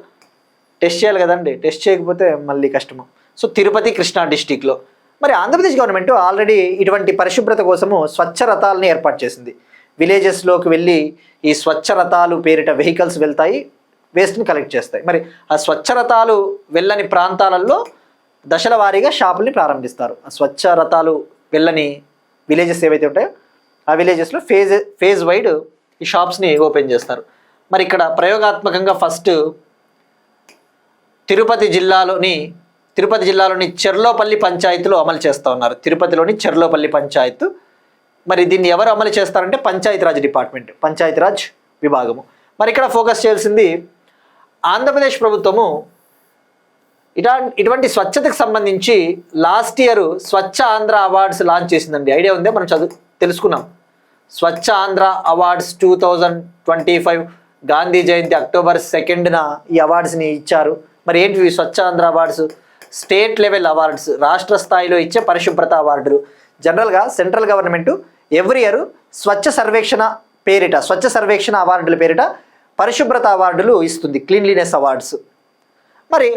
టెస్ట్ చేయాలి కదండి, టెస్ట్ చేయకపోతే మళ్ళీ కష్టము. సో తిరుపతి, కృష్ణా డిస్టిక్లో. మరి ఆంధ్రప్రదేశ్ గవర్నమెంట్ ఆల్రెడీ ఇటువంటి పరిశుభ్రత కోసము స్వచ్ఛ రథాలని ఏర్పాటు చేసింది. విలేజెస్లోకి వెళ్ళి ఈ స్వచ్ఛ రథాలు పేరిట వెహికల్స్ వెళ్తాయి, వేస్ట్ని కలెక్ట్ చేస్తాయి. మరి ఆ స్వచ్ఛ రథాలు వెళ్ళని ప్రాంతాలలో దశల వారీగా షాపుల్ని ప్రారంభిస్తారు. ఆ స్వచ్ఛ రథాలు వెళ్ళని విలేజెస్ ఏవైతే ఉంటాయో ఆ విలేజెస్లో ఫేజ్ వైడ్ ఈ షాప్స్ని ఓపెన్ చేస్తారు. మరి ఇక్కడ ప్రయోగాత్మకంగా ఫస్ట్ తిరుపతి జిల్లాలోని చెర్లోపల్లి పంచాయతీలో అమలు చేస్తూ ఉన్నారు. తిరుపతిలోని చెర్లోపల్లి పంచాయత్. మరి దీన్ని ఎవరు అమలు చేస్తారంటే పంచాయతీరాజ్ డిపార్ట్మెంట్, పంచాయతీరాజ్ విభాగము. మరి ఇక్కడ ఫోకస్ చేయాల్సింది ఆంధ్రప్రదేశ్ ప్రభుత్వము ఇటువంటి స్వచ్ఛతకు సంబంధించి last year Swachh Andhra awards launch చేసిందండి. ఐడియా ఉందే, మనం తెలుసుకున్నాం. స్వచ్ఛ ఆంధ్ర అవార్డ్స్ 2025 గాంధీ జయంతి అక్టోబర్ 2న ఈ అవార్డ్స్ని ఇచ్చారు. మరి ఏంటివి Swachh Andhra awards? State level awards, రాష్ట్ర స్థాయిలో ఇచ్చే పరిశుభ్రత అవార్డులు. జనరల్గా central government every year Swachh Survekshan పేరిట, స్వచ్ఛ సర్వేక్షణ అవార్డుల పేరిట పరిశుభ్రత అవార్డులు ఇస్తుంది, క్లీన్లీనెస్ అవార్డ్స్. మరి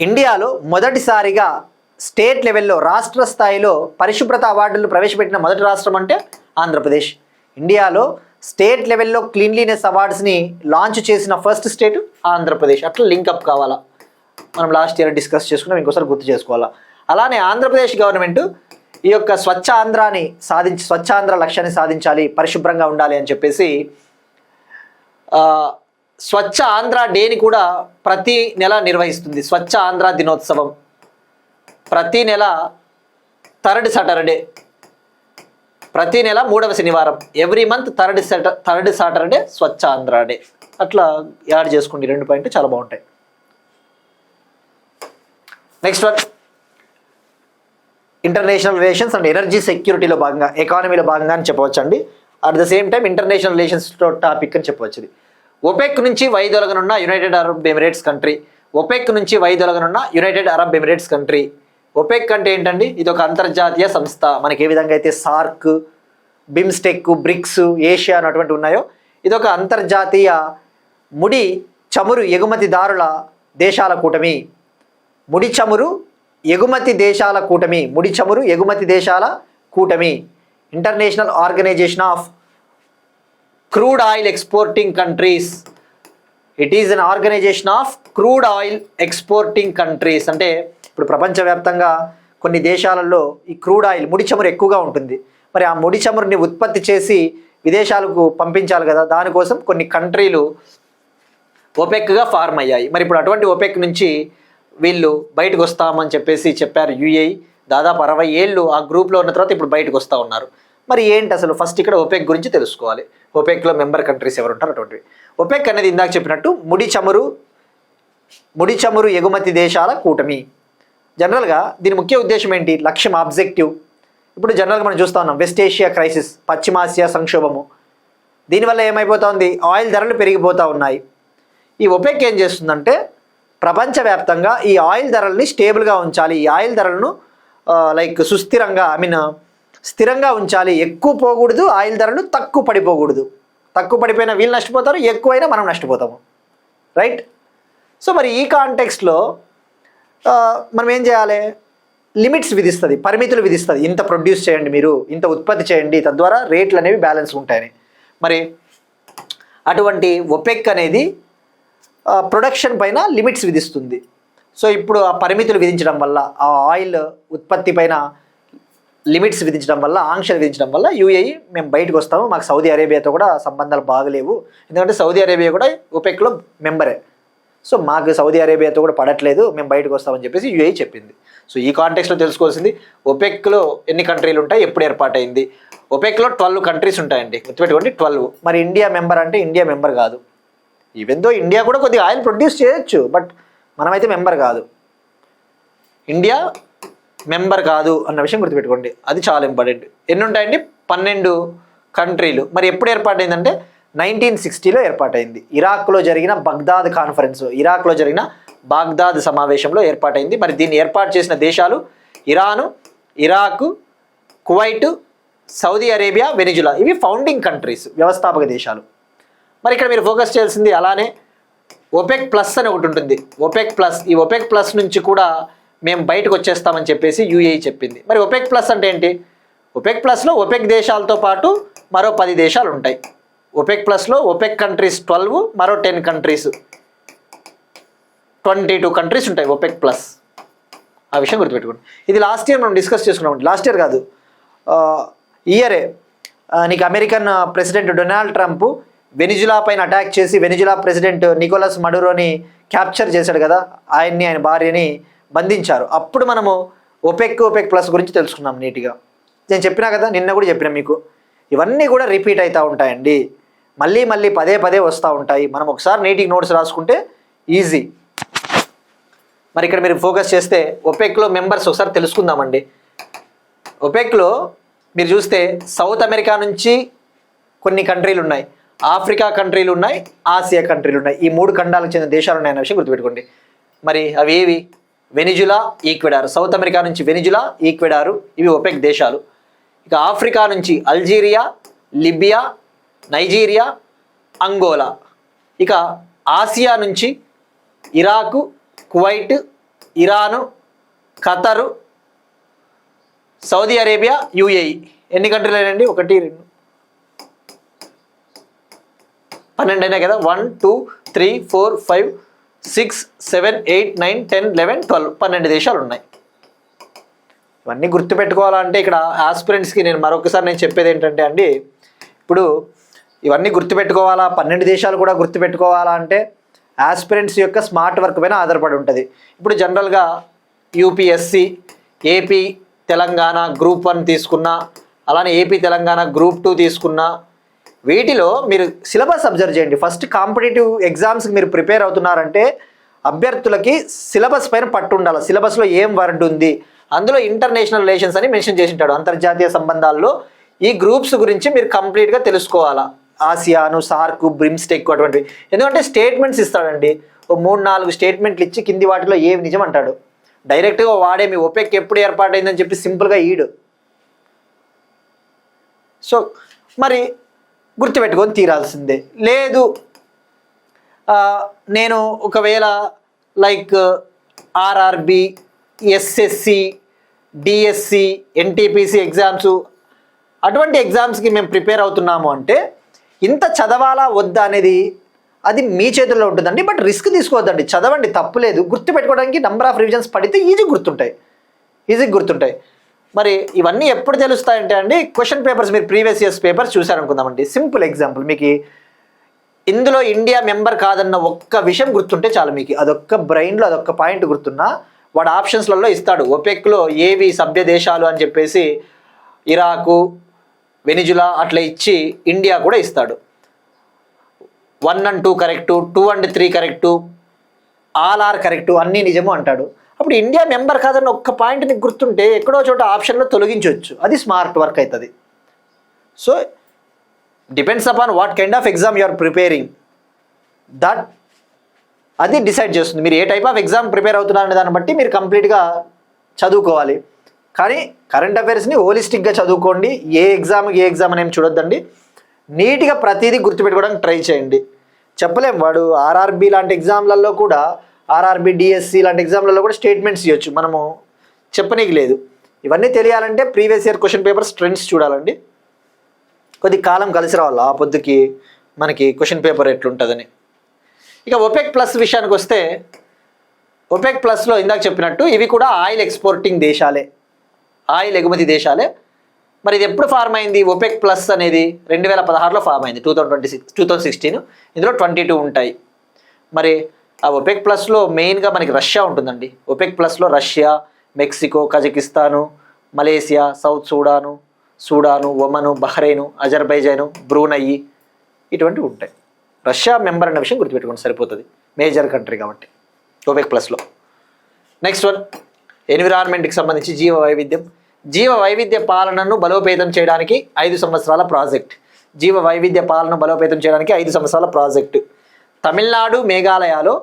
ఇండియాలో మొదటిసారిగా స్టేట్ లెవెల్లో, రాష్ట్ర స్థాయిలో పరిశుభ్రత అవార్డులు ప్రవేశపెట్టిన మొదటి రాష్ట్రం అంటే ఆంధ్రప్రదేశ్. ఇండియాలో స్టేట్ లెవెల్లో క్లీన్లీనెస్ అవార్డ్స్ని లాంచ్ చేసిన ఫస్ట్ స్టేట్ ఆంధ్రప్రదేశ్. అట్లా లింకప్ కావాలా, మనం లాస్ట్ ఇయర్ డిస్కస్ చేసుకున్నాం, ఇంకోసారి గుర్తు చేసుకోవాలా. అలానే ఆంధ్రప్రదేశ్ గవర్నమెంట్ ఈ యొక్క స్వచ్ఛ ఆంధ్ర లక్ష్యాన్ని సాధించాలి, పరిశుభ్రంగా ఉండాలి అని చెప్పేసి స్వచ్ఛ ఆంధ్ర డేని కూడా ప్రతి నెల నిర్వహిస్తుంది. స్వచ్ఛ ఆంధ్ర దినోత్సవం ప్రతి నెల థర్డ్ సాటర్డే, ప్రతి నెల 3వ శనివారం, every month third Saturday Swachh Andhra day. అట్లా యాడ్ చేసుకోండి, 2 పాయింట్లు చాలా బాగుంటాయి. Next one, international relations and energy సెక్యూరిటీలో భాగంగా, ఎకానమీలో భాగంగా అని చెప్పవచ్చు అండి. At the same time international రిలేషన్స్లో టాపిక్ అని చెప్పవచ్చు ఇది. ఒపెక్ నుంచి వైదొలగనున్న United Arab Emirates country. OPEC నుంచి వైదొలగనున్న United Arab Emirates country. OPEC అంటే ఏంటండి? ఇది ఒక అంతర్జాతీయ సంస్థ. మనకి ఏ విధంగా అయితే సార్క్, బిమ్స్టెక్, బ్రిక్స్, ఏషియా అటువంటి ఉన్నాయో, ఇది ఒక అంతర్జాతీయ ముడి చమురు ఎగుమతిదారుల దేశాల కూటమి. ముడి చమురు ఎగుమతి దేశాల కూటమి. ముడి చమురు ఎగుమతి దేశాల కూటమి. International organization of crude oil exporting countries. It is an organization of crude oil exporting countries. అంటే ఇప్పుడు ప్రపంచవ్యాప్తంగా కొన్ని దేశాలలో ఈ క్రూడ్ ఆయిల్, ముడి చమురు ఎక్కువగా ఉంటుంది. మరి ఆ ముడి చమురుని ఉత్పత్తి చేసి విదేశాలకు పంపించాలి కదా, దానికోసం కొన్ని కంట్రీలు ఒపెక్గా ఫార్మ్ అయ్యాయి. మరి ఇప్పుడు అటువంటి ఒపెక్ నుంచి వీళ్ళు బయటకు వస్తామని చెప్పేసి చెప్పారు యుఏఈ. దాదాపు 60 ఏళ్ళు ఆ గ్రూప్లో ఉన్న తర్వాత ఇప్పుడు బయటకు వస్తూ ఉన్నారు. మరి ఏంటి అసలు? ఫస్ట్ ఇక్కడ ఒపెక్ గురించి తెలుసుకోవాలి. ఒపెక్లో మెంబర్ కంట్రీస్ ఎవరు ఉంటారు అటువంటివి. ఒపెక్ అనేది ఇందాక చెప్పినట్టు ముడి చమురు ఎగుమతి దేశాల కూటమి. జనరల్గా దీని ముఖ్య ఉద్దేశం ఏంటి? లక్ష్యం, ఆబ్జెక్టివ్. ఇప్పుడు జనరల్గా మనం చూస్తూ ఉన్నాం వెస్ట్ ఏషియా క్రైసిస్, పశ్చిమాసియా సంక్షోభము. దీనివల్ల ఏమైపోతూ ఉంది? ఆయిల్ ధరలు పెరిగిపోతూ ఉన్నాయి. ఈ ఒపెక్ ఏం చేస్తుందంటే ప్రపంచవ్యాప్తంగా ఈ ఆయిల్ ధరల్ని స్టేబుల్గా ఉంచాలి. ఈ ఆయిల్ ధరలను స్థిరంగా ఉంచాలి. ఎక్కువ పోకూడదు, ఆయిల్ ధరలు తక్కువ పడిపోకూడదు. తక్కువ పడిపోయినా వీళ్ళు నష్టపోతారు, ఎక్కువైనా మనం నష్టపోతాము. రైట్? సో మరి ఈ కాంటెక్స్ట్లో మనం ఏం చేయాలి? లిమిట్స్ విధిస్తుంది, పరిమితులు విధిస్తుంది. ఇంత ప్రొడ్యూస్ చేయండి, మీరు ఇంత ఉత్పత్తి చేయండి, తద్వారా రేట్లు అనేవి బ్యాలెన్స్ ఉంటాయని. మరి అటువంటి ఒపెక్ అనేది ప్రొడక్షన్ పైన లిమిట్స్ విధిస్తుంది. సో ఇప్పుడు ఆ పరిమితులు విధించడం వల్ల, ఆ ఆయిల్ ఉత్పత్తి పైన లిమిట్స్ విధించడం వల్ల, ఆంక్షలు విధించడం వల్ల యుఏఈ మేము బయటకు వస్తాము, మాకు సౌదీ అరేబియాతో కూడా సంబంధాలు బాగలేవు, ఎందుకంటే సౌదీ అరేబియా కూడా ఒపెక్లో మెంబరే, సో మాకు సౌదీ అరేబియాతో కూడా పడట్లేదు, మేము బయటకు వస్తామని చెప్పేసి యుఏఈ చెప్పింది. సో ఈ కాంటెక్స్లో తెలుసుకోవాల్సింది ఒపెక్లో ఎన్ని కంట్రీలు ఉంటాయి, ఎప్పుడు ఏర్పాటైంది. ఒపెక్లో 12 కంట్రీస్ ఉంటాయండి, గుర్తుపెట్టుకోండి 12. మరి ఇండియా మెంబర్ అంటే ఇండియా మెంబర్ కాదు. ఈవెన్ దో ఇండియా కూడా కొద్దిగా ఆయిల్ ప్రొడ్యూస్ చేయొచ్చు, బట్ మనమైతే మెంబర్ కాదు. ఇండియా మెంబర్ కాదు అన్న విషయం గుర్తుపెట్టుకోండి, అది చాలా ఇంపార్టెంట్. ఎన్ని ఉంటాయండి? 12 కంట్రీలు. మరి ఎప్పుడు ఏర్పాటైందంటే 1960లో ఏర్పాటైంది. ఇరాక్లో జరిగిన బగ్దాద్ కాన్ఫరెన్స్, ఇరాక్లో జరిగిన బాగ్దాద్ సమావేశంలో ఏర్పాటైంది. మరి దీన్ని ఏర్పాటు చేసిన దేశాలు Iran, Iraq, Kuwait, Saudi Arabia, Venezuela. ఇవి ఫౌండింగ్ కంట్రీస్, వ్యవస్థాపక దేశాలు. మరి ఇక్కడ మీరు ఫోకస్ చేయాల్సింది అలానే ఒపెక్ ప్లస్ అని ఒకటి ఉంటుంది. ఒపెక్ ప్లస్, ఈ ఒపెక్ ప్లస్ నుంచి కూడా మేము బయటకు వచ్చేస్తామని చెప్పేసి యుఏఈ చెప్పింది. మరి ఒపెక్ ప్లస్ అంటే ఏంటి? ఒపెక్ ప్లస్లో ఒపెక్ దేశాలతో పాటు మరో 10 దేశాలు ఉంటాయి. ఒపెక్ ప్లస్లో ఒపెక్ కంట్రీస్ 12, మరో 10 కంట్రీస్, 22 కంట్రీస్ ఉంటాయి ఒపెక్ ప్లస్. ఆ విషయం గుర్తుపెట్టుకోండి. ఇది లాస్ట్ ఇయర్ మనం డిస్కస్ చేసుకున్నాం. లాస్ట్ ఇయర్ కాదు, ఇయరే. నీకు American president Donald Trump Venezuela పైన అటాక్ చేసి వెనిజులా ప్రెసిడెంట్ నికోలస్ మడురోని క్యాప్చర్ చేశాడు కదా, ఆయన్ని, ఆయన భార్యని బంధించారు. అప్పుడు మనము ఒపెక్ ప్లస్ గురించి తెలుసుకున్నాం నీట్గా. నేను చెప్పినా కదా, నిన్న కూడా చెప్పినా మీకు. ఇవన్నీ కూడా రిపీట్ అవుతూ ఉంటాయండి, మళ్ళీ పదే వస్తూ ఉంటాయి. మనం ఒకసారి నీటికి నోట్స్ రాసుకుంటే ఈజీ. మరి ఇక్కడ మీరు ఫోకస్ చేస్తే ఒపెక్లో మెంబర్స్ ఒకసారి తెలుసుకుందామండి. ఒపెక్లో మీరు చూస్తే సౌత్ అమెరికా నుంచి కొన్ని కంట్రీలు ఉన్నాయి, ఆఫ్రికా కంట్రీలు ఉన్నాయి, ఆసియా కంట్రీలు ఉన్నాయి. ఈ 3 ఖండాలకు చెందిన దేశాలు ఉన్నాయన్న విషయం గుర్తుపెట్టుకోండి. మరి అవి ఏవి? Venezuela, Ecuador. సౌత్ అమెరికా నుంచి వెనిజులా, ఈక్వెడారు, ఇవి ఒపెక్ దేశాలు. ఇక ఆఫ్రికా నుంచి అల్జీరియా, లిబియా, నైజీరియా, అంగోలా. ఇక ఆసియా నుంచి Iraq, Kuwait, Iran, Qatar, Saudi Arabia, UAE. ఎన్ని కంట్రీలు అయినండి? 1, 2, 12 అయినాయి కదా. 1, 2, 3, 4, 5, 6, 7, 8, 9, 10, 11, 12 12 దేశాలు ఉన్నాయి. ఇవన్నీ గుర్తుపెట్టుకోవాలంటే ఇక్కడ ఆస్పిరెంట్స్కి నేను మరొకసారి చెప్పేది ఏంటంటే అండి, ఇప్పుడు ఇవన్నీ గుర్తుపెట్టుకోవాలా, 12 దేశాలు కూడా గుర్తుపెట్టుకోవాలా అంటే ఆస్పిరెంట్స్ యొక్క స్మార్ట్ వర్క్ పైన ఆధారపడి ఉంటుంది. ఇప్పుడు జనరల్గా యూపీఎస్సి, ఏపీ తెలంగాణ గ్రూప్ 1 తీసుకున్నా, అలానే ఏపీ తెలంగాణ గ్రూప్ 2 తీసుకున్నా, వీటిలో మీరు సిలబస్ అబ్జర్వ్ చేయండి. ఫస్ట్ కాంపిటేటివ్ ఎగ్జామ్స్కి మీరు ప్రిపేర్ అవుతున్నారంటే అభ్యర్థులకి సిలబస్ పైన పట్టు ఉండాలి. సిలబస్లో ఏం వర్డ్ ఉంది, అందులో ఇంటర్నేషనల్ రిలేషన్స్ అని మెన్షన్ చేసి ఉంటాడు. అంతర్జాతీయ సంబంధాల్లో ఈ గ్రూప్స్ గురించి మీరు కంప్లీట్గా తెలుసుకోవాలా. ఆసియాను, సార్క్, బ్రిమ్స్టెక్ అటువంటివి. ఎందుకంటే స్టేట్మెంట్స్ ఇస్తాడండి, ఓ 3-4 స్టేట్మెంట్లు ఇచ్చి కింది వాటిలో ఏమి నిజం అంటాడు. డైరెక్ట్గా వాడే మీ OPEC ఎప్పుడు ఏర్పాటైందని చెప్పి సింపుల్గా ఈడు. సో మరి గుర్తుపెట్టుకొని తీరాల్సిందే. లేదు నేను ఒకవేళ like RRB, SSC, DSC, NTPC exams, అటువంటి ఎగ్జామ్స్కి మేము ప్రిపేర్ అవుతున్నాము అంటే ఇంత చదవాలా వద్దా అనేది అది మీ చేతుల్లో ఉంటుందండి. బట్ రిస్క్ తీసుకోవద్దండి, చదవండి, తప్పులేదు. గుర్తుపెట్టుకోవడానికి నెంబర్ ఆఫ్ రివిజన్స్ పడితే ఈజీగా గుర్తుంటాయి. మరి ఇవన్నీ ఎప్పుడు తెలుస్తాయంటే అండి, క్వశ్చన్ పేపర్స్ మీరు ప్రీవియస్ ఇయర్స్ పేపర్స్ చూసారనుకుందామండి. సింపుల్ ఎగ్జాంపుల్, మీకు ఇందులో ఇండియా మెంబర్ కాదన్న ఒక్క విషయం గుర్తుంటే చాలు. మీకు అదొక్క బ్రెయిన్లో అదొక్క పాయింట్ గుర్తున్నా వాడు ఆప్షన్స్లలో ఇస్తాడు. OPECలో ఏవి సభ్య దేశాలు అని చెప్పేసి ఇరాకు, వెనిజులా అట్లా ఇచ్చి ఇండియా కూడా ఇస్తాడు. 1 and 2 correct, 2 and 3 correct, all are correct, అన్నీ నిజము అంటాడు. అప్పుడు ఇండియా మెంబర్ కాదన్న ఒక్క పాయింట్ నీకు గుర్తుంటే ఎక్కడో చోట ఆప్షన్లో తొలగించవచ్చు. అది స్మార్ట్ వర్క్ అవుతుంది. So depends upon what kind of exam you're preparing, that అది డిసైడ్ చేస్తుంది మీరు ఏ టైప్ ఆఫ్ ఎగ్జామ్ ప్రిపేర్ అవుతున్నారనే దాన్ని బట్టి మీరు కంప్లీట్గా చదువుకోవాలి. కానీ కరెంట్ అఫైర్స్ని హోలిస్టిక్గా చదువుకోండి. ఏ ఎగ్జామ్ అనేమి చూడొద్దండి. నీట్గా ప్రతిదీ గుర్తుపెట్టుకోవడానికి ట్రై చేయండి. చెప్పలేం, వాడు ఆర్ఆర్బి లాంటి ఎగ్జామ్లలో కూడా, ఆర్ఆర్బి, డిఎస్సి లాంటి ఎగ్జామ్లలో కూడా స్టేట్మెంట్స్ ఇవ్వచ్చు, మనము చెప్పనీకి లేదు. ఇవన్నీ తెలియాలంటే previous year question papers trends చూడాలండి. కొద్ది కాలం కలిసి రావాలి ఆ పొద్దుకి మనకి క్వశ్చన్ పేపర్ ఎట్లుంటుందని. ఇక OPEC ప్లస్ విషయానికి వస్తే, OPEC ప్లస్లో ఇందాక చెప్పినట్టు ఇవి కూడా ఆయిల్ ఎక్స్పోర్టింగ్ దేశాలే, ఆయిల్ ఎగుమతి దేశాలే. మరి ఇది ఎప్పుడు ఫార్మ్ అయింది? OPEC ప్లస్ అనేది 2016లో ఫార్మ్ అయింది, 2016. ఇందులో 22 ఉంటాయి. మరి ఆ OPEC ప్లస్లో మెయిన్గా మనకి రష్యా ఉంటుందండి. OPEC ప్లస్లో Russia, Mexico, Kazakhstan, Malaysia, South Sudan, Oman, Bahrain, Azerbaijan, Brunei ఇటువంటివి ఉంటాయి. రష్యా మెంబర్ అన్న విషయం గుర్తుపెట్టుకోండి సరిపోతుంది, మేజర్ కంట్రీ కాబట్టి OPEC ప్లస్లో. నెక్స్ట్ వన్, ఎన్విరాన్మెంట్కి సంబంధించి జీవ వైవిధ్య పాలనను బలోపేతం చేయడానికి 5 సంవత్సరాల ప్రాజెక్ట్. జీవ వైవిధ్య పాలనను బలోపేతం చేయడానికి 5 సంవత్సరాల ప్రాజెక్టు. తమిళనాడు, మేఘాలయలో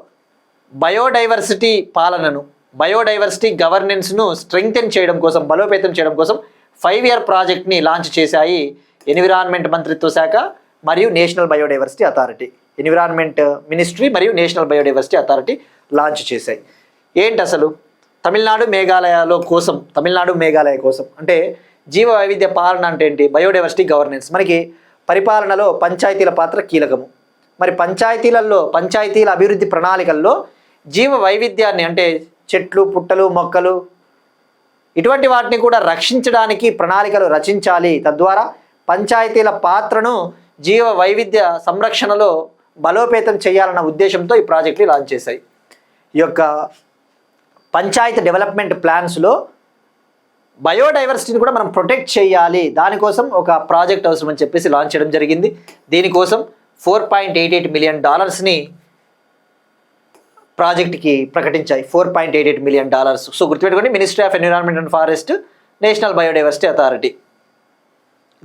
బయోడైవర్సిటీ గవర్నెన్స్ను స్ట్రెంగ్థెన్ చేయడం కోసం, బలోపేతం చేయడం కోసం 5-year ప్రాజెక్ట్ని లాంచ్ చేశాయి ఎన్విరాన్మెంట్ మంత్రిత్వ శాఖ మరియు national biodiversity authority. Environment ministry మరియు నేషనల్ బయోడైవర్సిటీ అథారిటీ లాంచ్ చేశాయి. ఏంటి అసలు తమిళనాడు మేఘాలయ కోసం అంటే జీవ వైవిధ్య పాలన అంటే ఏంటి? Biodiversity governance. మనకి పరిపాలనలో పంచాయతీల పాత్ర కీలకము. మరి పంచాయతీల అభివృద్ధి ప్రణాళికల్లో జీవ వైవిధ్యాన్ని అంటే చెట్లు, పుట్టలు, మొక్కలు ఇటువంటి వాటిని కూడా రక్షించడానికి ప్రణాళికలు రచించాలి. తద్వారా పంచాయతీల పాత్రను జీవ వైవిధ్య సంరక్షణలో బలోపేతం చేయాలన్న ఉద్దేశంతో ఈ ప్రాజెక్టుని లాంచ్ చేశాయి. ఈ యొక్క పంచాయతీ డెవలప్మెంట్ ప్లాన్స్లో బయోడైవర్సిటీని కూడా మనం ప్రొటెక్ట్ చేయాలి, దానికోసం ఒక ప్రాజెక్ట్ అవసరం అని చెప్పేసి లాంచ్ చేయడం జరిగింది. దీనికోసం $4.88 million ప్రాజెక్ట్కి ప్రకటించాయి. $4.88 million. సో గుర్తుపెట్టుకోండి, ministry of environment and forest, national biodiversity authority,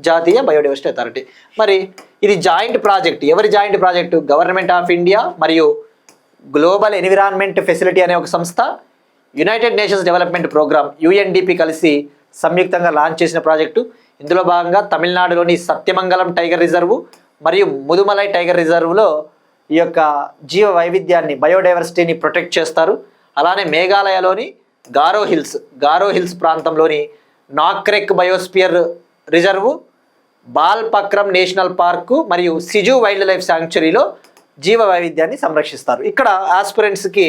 జాతీయ బయోడైవర్సిటీ అథారిటీ. మరి ఇది జాయింట్ ప్రాజెక్ట్. ఎవరి joint project? Government of India మరియు గ్లోబల్ ఎన్విరాన్మెంట్ ఫెసిలిటీ అనే ఒక సంస్థ, United Nations development program UNDP కలిసి సంయుక్తంగా లాంచ్ చేసిన ప్రాజెక్టు. ఇందులో భాగంగా తమిళనాడులోని సత్యమంగళం టైగర్ రిజర్వ్ మరియు ముదుమలై టైగర్ రిజర్వ్లో ఈ యొక్క జీవ వైవిధ్యాన్ని బయోడైవర్సిటీని ప్రొటెక్ట్ చేస్తారు. అలానే మేఘాలయలోని గారో హిల్స్ ప్రాంతంలోని నాక్రెక్ biosphere reserve, Balpakram national park మరియు సిజు వైల్డ్ లైఫ్ శాంక్చురీలో జీవ వైవిధ్యాన్ని సంరక్షిస్తారు. ఇక్కడ ఆస్పిరెంట్స్కి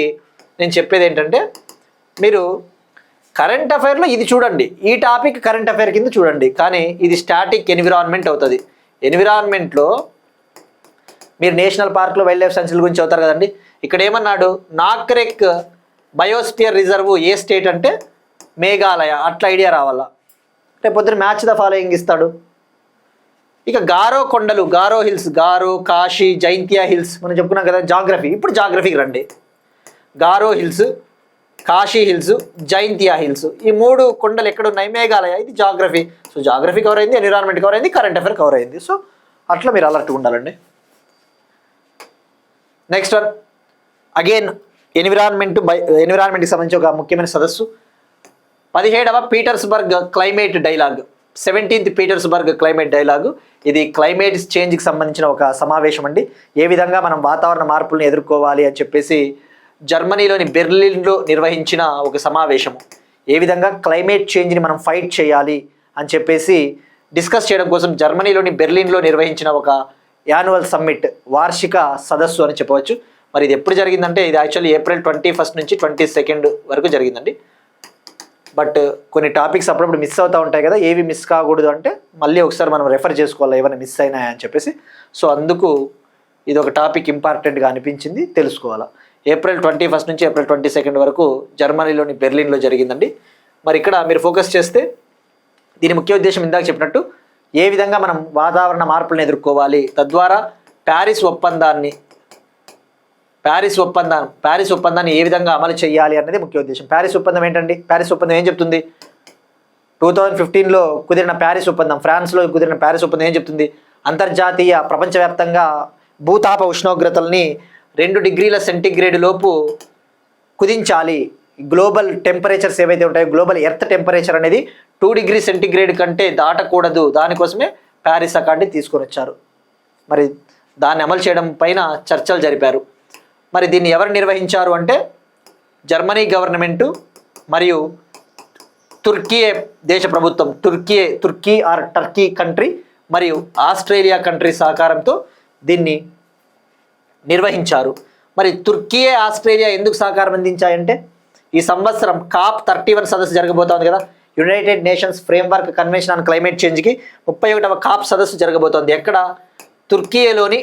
నేను చెప్పేది ఏంటంటే, మీరు కరెంట్ అఫైర్లో ఇది చూడండి, ఈ టాపిక్ కరెంట్ అఫైర్ కింద చూడండి, కానీ ఇది స్టాటిక్ ఎన్విరాన్మెంట్ అవుతుంది. ఎన్విరాన్మెంట్లో మీరు నేషనల్ పార్క్లో వైల్డ్ లైఫ్ శాంక్చురీ గురించి చదువుతారు కదండి. ఇక్కడ ఏమన్నాడు, నాక్రెక్ బయోస్పియర్ రిజర్వ్ ఏ స్టేట్ అంటే మేఘాలయ, అట్లా ఐడియా రావాలా. రేపు పొద్దున మ్యాచ్ ద ఫాలోయింగ్ ఇస్తాడు. ఇక గారో కొండలు, గారో హిల్స్, గారో, కాశీ, జైంతియా హిల్స్ మనం చెప్పుకున్నాం కదా జాగ్రఫీ. ఇప్పుడు జాగ్రఫీకి రండి. Garo hills, Khasi hills, Jaintia hills, ఈ 3 కొండలు ఎక్కడ ఉన్నాయి? మేఘాలయ. ఇది జాగ్రఫీ. సో జాగ్రఫీ కవర్ అయింది, ఎన్విరాన్మెంట్ కవర్ అయింది, కరెంట్ అఫైర్ కవర్ అయింది. సో అట్లా మీరు అలర్ట్గా ఉండాలండి. నెక్స్ట్ వన్ అగైన్ ఎన్విరాన్మెంట్కి సంబంధించి ఒక ముఖ్యమైన సదస్సు, 17వ Petersberg climate dialogue, 17th Petersberg climate dialogue. ఇది క్లైమేట్ చేంజ్కి సంబంధించిన ఒక సమావేశం అండి. ఏ విధంగా మనం వాతావరణ మార్పులను ఎదుర్కోవాలి అని చెప్పేసి జర్మనీలోని బెర్లిన్లో నిర్వహించిన ఒక సమావేశము. ఏ విధంగా క్లైమేట్ చేంజ్ని మనం ఫైట్ చేయాలి అని చెప్పేసి డిస్కస్ చేయడం కోసం జర్మనీలోని బెర్లిన్లో నిర్వహించిన ఒక యాన్యువల్ సమ్మిట్, వార్షిక సదస్సు అని చెప్పవచ్చు. మరి ఇది ఎప్పుడు జరిగిందంటే, ఇది యాక్చువల్లీ ఏప్రిల్ 21 నుంచి 22 వరకు జరిగిందండి. బట్ కొన్ని టాపిక్స్ అప్పుడప్పుడు మిస్ అవుతూ ఉంటాయి కదా, ఏవి మిస్ కాకూడదు అంటే మళ్ళీ ఒకసారి మనం రెఫర్ చేసుకోవాలి ఏమైనా మిస్ అయినాయని చెప్పేసి. సో అందుకు ఇది ఒక టాపిక్ ఇంపార్టెంట్గా అనిపించింది, తెలుసుకోవాలా. ఏప్రిల్ 21 నుంచి ఏప్రిల్ 22 వరకు జర్మనీలోని బెర్లిన్లో జరిగిందండి. మరి ఇక్కడ మీరు ఫోకస్ చేస్తే దీని ముఖ్య ఉద్దేశం ఇందాక చెప్పినట్టు ఏ విధంగా మనం వాతావరణ మార్పులను ఎదుర్కోవాలి, తద్వారా ప్యారిస్ ఒప్పందాన్ని ఏ విధంగా అమలు చేయాలి అన్నది ముఖ్య ఉద్దేశం. ప్యారిస్ ఒప్పందం ఏంటండి? ప్యారిస్ ఒప్పందం ఏం చెప్తుంది? 2015లో కుదిరిన ప్యారిస్ ఒప్పందం, ఫ్రాన్స్లో కుదిరిన ప్యారిస్ ఒప్పందం ఏం చెప్తుంది? అంతర్జాతీయ ప్రపంచవ్యాప్తంగా భూతాప ఉష్ణోగ్రతల్ని 2 డిగ్రీల సెంటీగ్రేడ్ లోపు కుదించాలి. గ్లోబల్ టెంపరేచర్స్ ఏవైతే ఉంటాయో, గ్లోబల్ ఎర్త్ టెంపరేచర్ అనేది 2 డిగ్రీ సెంటీగ్రేడ్ కంటే దాటకూడదు. దానికోసమే ప్యారిస్ అకార్డుని తీసుకొని వచ్చారు. మరి దాన్ని అమలు చేయడం పైన చర్చలు జరిపారు. మరి దీన్ని ఎవరు నిర్వహించారు అంటే జర్మనీ గవర్నమెంటు మరియు తుర్కీ దేశ ప్రభుత్వం, టర్కీ కంట్రీ మరియు ఆస్ట్రేలియా కంట్రీ సహకారంతో దీన్ని నిర్వహించారు. మరి తుర్కీ, ఆస్ట్రేలియా ఎందుకు సహకారం అందించాయంటే, ఈ సంవత్సరం COP31 సదస్సు జరగబోతోంది కదా, United Nations framework convention on climate చేంజ్కి 31వ COP సదస్సు జరగబోతోంది. ఎక్కడ? తుర్కీలోని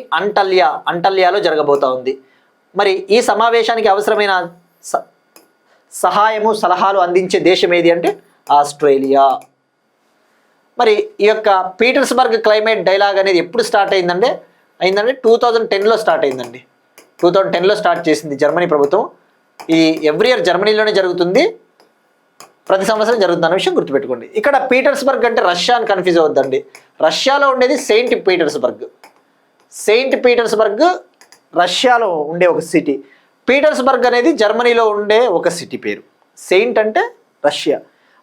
అంటల్యాలో జరగబోతా ఉంది. మరి ఈ సమావేశానికి అవసరమైన సహాయము, సలహాలు అందించే దేశం ఏది అంటే ఆస్ట్రేలియా. మరి ఈ యొక్క పీటర్స్బర్గ్ క్లైమేట్ డైలాగ్ అనేది ఎప్పుడు స్టార్ట్ అయిందంటే 2010లో స్టార్ట్ అయిందండి. 2010లో స్టార్ట్ చేసింది జర్మనీ ప్రభుత్వం. ఇది ఎవ్రీ ఇయర్ జర్మనీలోనే జరుగుతుంది, ప్రతి సంవత్సరం జరుగుతున్న విషయం గుర్తుపెట్టుకోండి. ఇక్కడ పీటర్స్బర్గ్ అంటే రష్యా అని కన్ఫ్యూజ్ అవ్వద్దండి. రష్యాలో ఉండేది సెయింట్ పీటర్స్బర్గ్ రష్యాలో ఉండే ఒక సిటీ. పీటర్స్బర్గ్ అనేది జర్మనీలో ఉండే ఒక సిటీ పేరు. సెయింట్ అంటే రష్యా.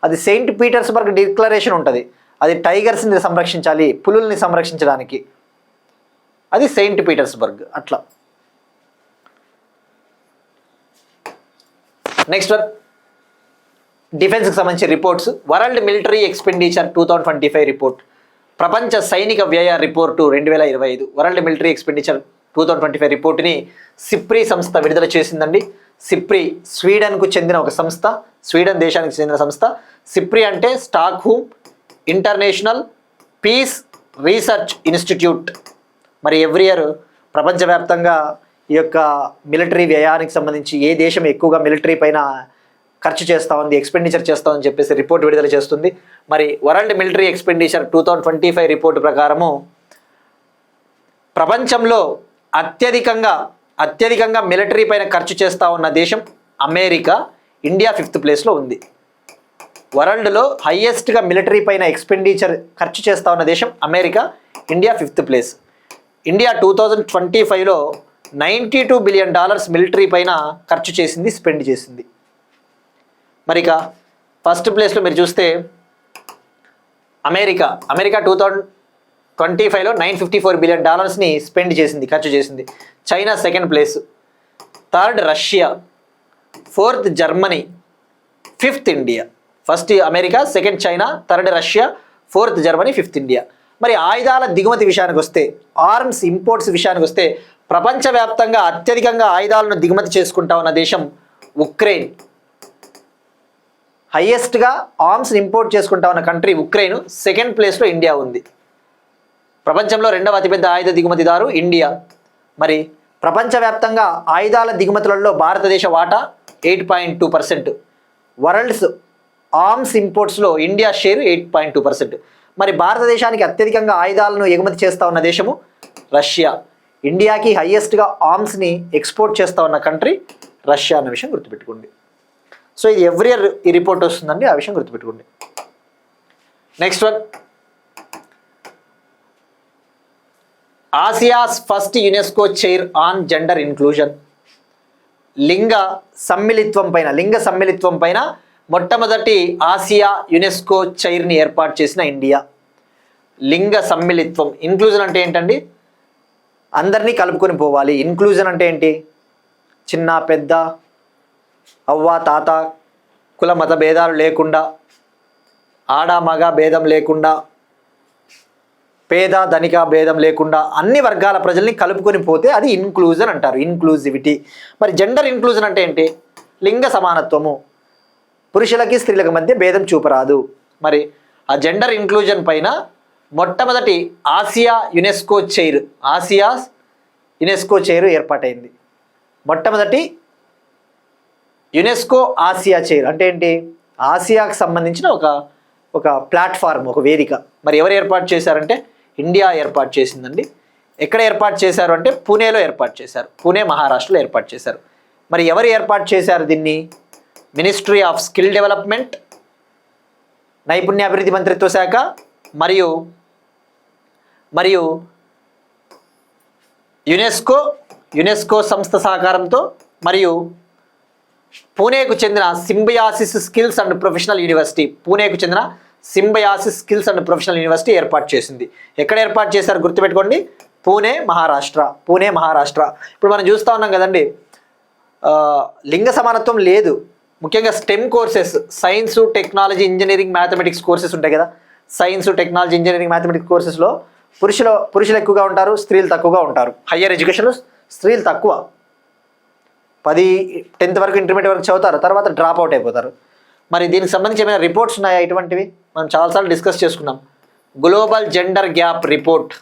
అది సెయింట్ పీటర్స్బర్గ్ డిక్లరేషన్ ఉంటుంది. అది టైగర్స్ని సంరక్షించాలి, పులుల్ని సంరక్షించడానికి. అది సెయింట్ పీటర్స్బర్గ్. అట్లా నెక్స్ట్ వన్ డిఫెన్స్కి సంబంధించి reports. World military expenditure 2025 report, ప్రపంచ సైనిక వ్యయ రిపోర్టు 2025. వరల్డ్ మిలిటరీ ఎక్స్పెండిచర్ 2025 రిపోర్టుని సిప్రీ సంస్థ విడుదల చేసిందండి. సిప్రీ స్వీడన్కు చెందిన ఒక సంస్థ, స్వీడన్ దేశానికి చెందిన సంస్థ. సిప్రీ అంటే Stockholm international peace research institute. మరి ఎవ్రీ ఇయర్ ప్రపంచవ్యాప్తంగా ఈ యొక్క మిలిటరీ వ్యయానికి సంబంధించి ఏ దేశం ఎక్కువగా మిలిటరీ పైన ఖర్చు చేస్తూ ఉంది, ఎక్స్పెండిచర్ చేస్తూ అని చెప్పేసి రిపోర్ట్ విడుదల చేస్తుంది. మరి వరల్డ్ మిలిటరీ ఎక్స్పెండిచర్ 2025 రిపోర్టు ప్రకారము ప్రపంచంలో అత్యధికంగా మిలిటరీ పైన ఖర్చు చేస్తూ ఉన్న దేశం అమెరికా. ఇండియా 5th ప్లేస్లో ఉంది. వరల్డ్లో హైయెస్ట్గా మిలిటరీ పైన ఎక్స్పెండిచర్ ఖర్చు చేస్తూ ఉన్న దేశం America, India 5th place. India 2025లో $92 బిలియన్ మిలిటరీ పైన ఖర్చు చేసింది, స్పెండ్ చేసింది. మరి ఇక ఫస్ట్ ప్లేస్లో మీరు చూస్తే అమెరికా 2025లో $954 బిలియన్ స్పెండ్ చేసింది, ఖర్చు చేసింది. China second place, third Russia, fourth Germany, fifth India. First America, second China, third Russia, fourth Germany, fifth India. మరి ఆయుధాల దిగుమతి విషయానికి వస్తే, ఆర్మ్స్ ఇంపోర్ట్స్ విషయానికి వస్తే ప్రపంచవ్యాప్తంగా అత్యధికంగా ఆయుధాలను దిగుమతి చేసుకుంటా ఉన్న దేశం ఉక్రెయిన్. హైయెస్ట్గా ఆర్మ్స్ ఇంపోర్ట్ చేసుకుంటా ఉన్న కంట్రీ ఉక్రెయిన్. సెకండ్ ప్లేస్లో ఇండియా ఉంది. ప్రపంచంలో రెండవ అతిపెద్ద ఆయుధ దిగుమతిదారు ఇండియా. మరి ప్రపంచవ్యాప్తంగా ఆయుధాల దిగుమతులలో భారతదేశ వాటా 8.2%. వరల్డ్స్ ఆర్మ్స్ ఇంపోర్ట్స్లో ఇండియా షేర్ 8.2%. మరి భారతదేశానికి అత్యధికంగా ఆయుధాలను ఎగుమతి చేస్తూ ఉన్న దేశము రష్యా. ఇండియాకి హైయెస్ట్గా ఆర్మ్స్ని ఎక్స్పోర్ట్ చేస్తూ ఉన్న కంట్రీ రష్యా అన్న విషయం గుర్తుపెట్టుకోండి. సో ఇది ఎవ్రీ ఇయర్ ఈ రిపోర్ట్ వస్తుందండి, ఆ విషయం గుర్తుపెట్టుకోండి. Next one, Asia's first UNESCO chair on gender inclusion. లింగ సమ్మిళిత్వం పైన మొట్టమొదటి ఆసియా యునెస్కో చైర్ని ఏర్పాటు చేసిన ఇండియా. లింగ సమ్మిళిత్వం, ఇన్క్లూజన్ అంటే ఏంటండి? అందరినీ కలుపుకొని పోవాలి. ఇన్క్లూజన్ అంటే ఏంటి? చిన్న పెద్ద, అవ్వ తాత, కుల మత భేదాలు లేకుండా, ఆడ మగ భేదం లేకుండా, పేద ధనిక భేదం లేకుండా అన్ని వర్గాల ప్రజల్ని కలుపుకొని పోతే అది ఇన్క్లూజన్ అంటారు, ఇన్క్లూజివిటీ. మరి జెండర్ ఇన్క్లూజన్ అంటే ఏంటి? లింగ సమానత్వము, పురుషులకి స్త్రీలకు మధ్య భేదం చూపరాదు. మరి ఆ జెండర్ ఇన్క్లూజన్ పైన మొట్టమొదటి ఆసియా యునెస్కో చైర్ ఏర్పాటైంది. మొట్టమొదటి యునెస్కో ఆసియా చైర్ అంటే ఏంటి? ఆసియాకు సంబంధించిన ఒక ప్లాట్ఫామ్, ఒక వేదిక. మరి ఎవరు ఏర్పాటు చేశారంటే ఇండియా ఏర్పాటు చేసిందండి. ఎక్కడ ఏర్పాటు చేశారు అంటే పూణేలో ఏర్పాటు చేశారు. పూణే, మహారాష్ట్రలో ఏర్పాటు చేశారు. మరి ఎవరు ఏర్పాటు చేశారు దీన్ని? మినిస్ట్రీ ఆఫ్ స్కిల్ డెవలప్మెంట్, నైపుణ్యాభివృద్ధి మంత్రిత్వ శాఖ మరియు యునెస్కో సంస్థ సహకారంతో మరియు పూణేకు చెందిన Symbiosis skills and professional university ఏర్పాటు చేసింది. ఎక్కడ ఏర్పాటు చేశారు గుర్తుపెట్టుకోండి, పూణే మహారాష్ట్ర. ఇప్పుడు మనం చూస్తూ ఉన్నాం కదండి, లింగ సమానత్వం లేదు. ముఖ్యంగా stem courses, science, technology, engineering, mathematics courses ఉంటాయి కదా. సైన్స్, టెక్నాలజీ, ఇంజనీరింగ్, మ్యాథమెటిక్స్ కోర్సెస్లో పురుషులు ఎక్కువగా ఉంటారు, స్త్రీలు తక్కువగా ఉంటారు. హయ్యర్ ఎడ్యుకేషన్లో స్త్రీలు తక్కువ. 10th వరకు, ఇంటర్మీడియట్ వరకు చదువుతారు, తర్వాత డ్రాప్ అవుట్ అయిపోతారు. మరి దీనికి సంబంధించి ఏమైనా రిపోర్ట్స్ ఉన్నాయా? ఇటువంటివి మనం చాలాసార్లు డిస్కస్ చేసుకున్నాం. Global gender gap report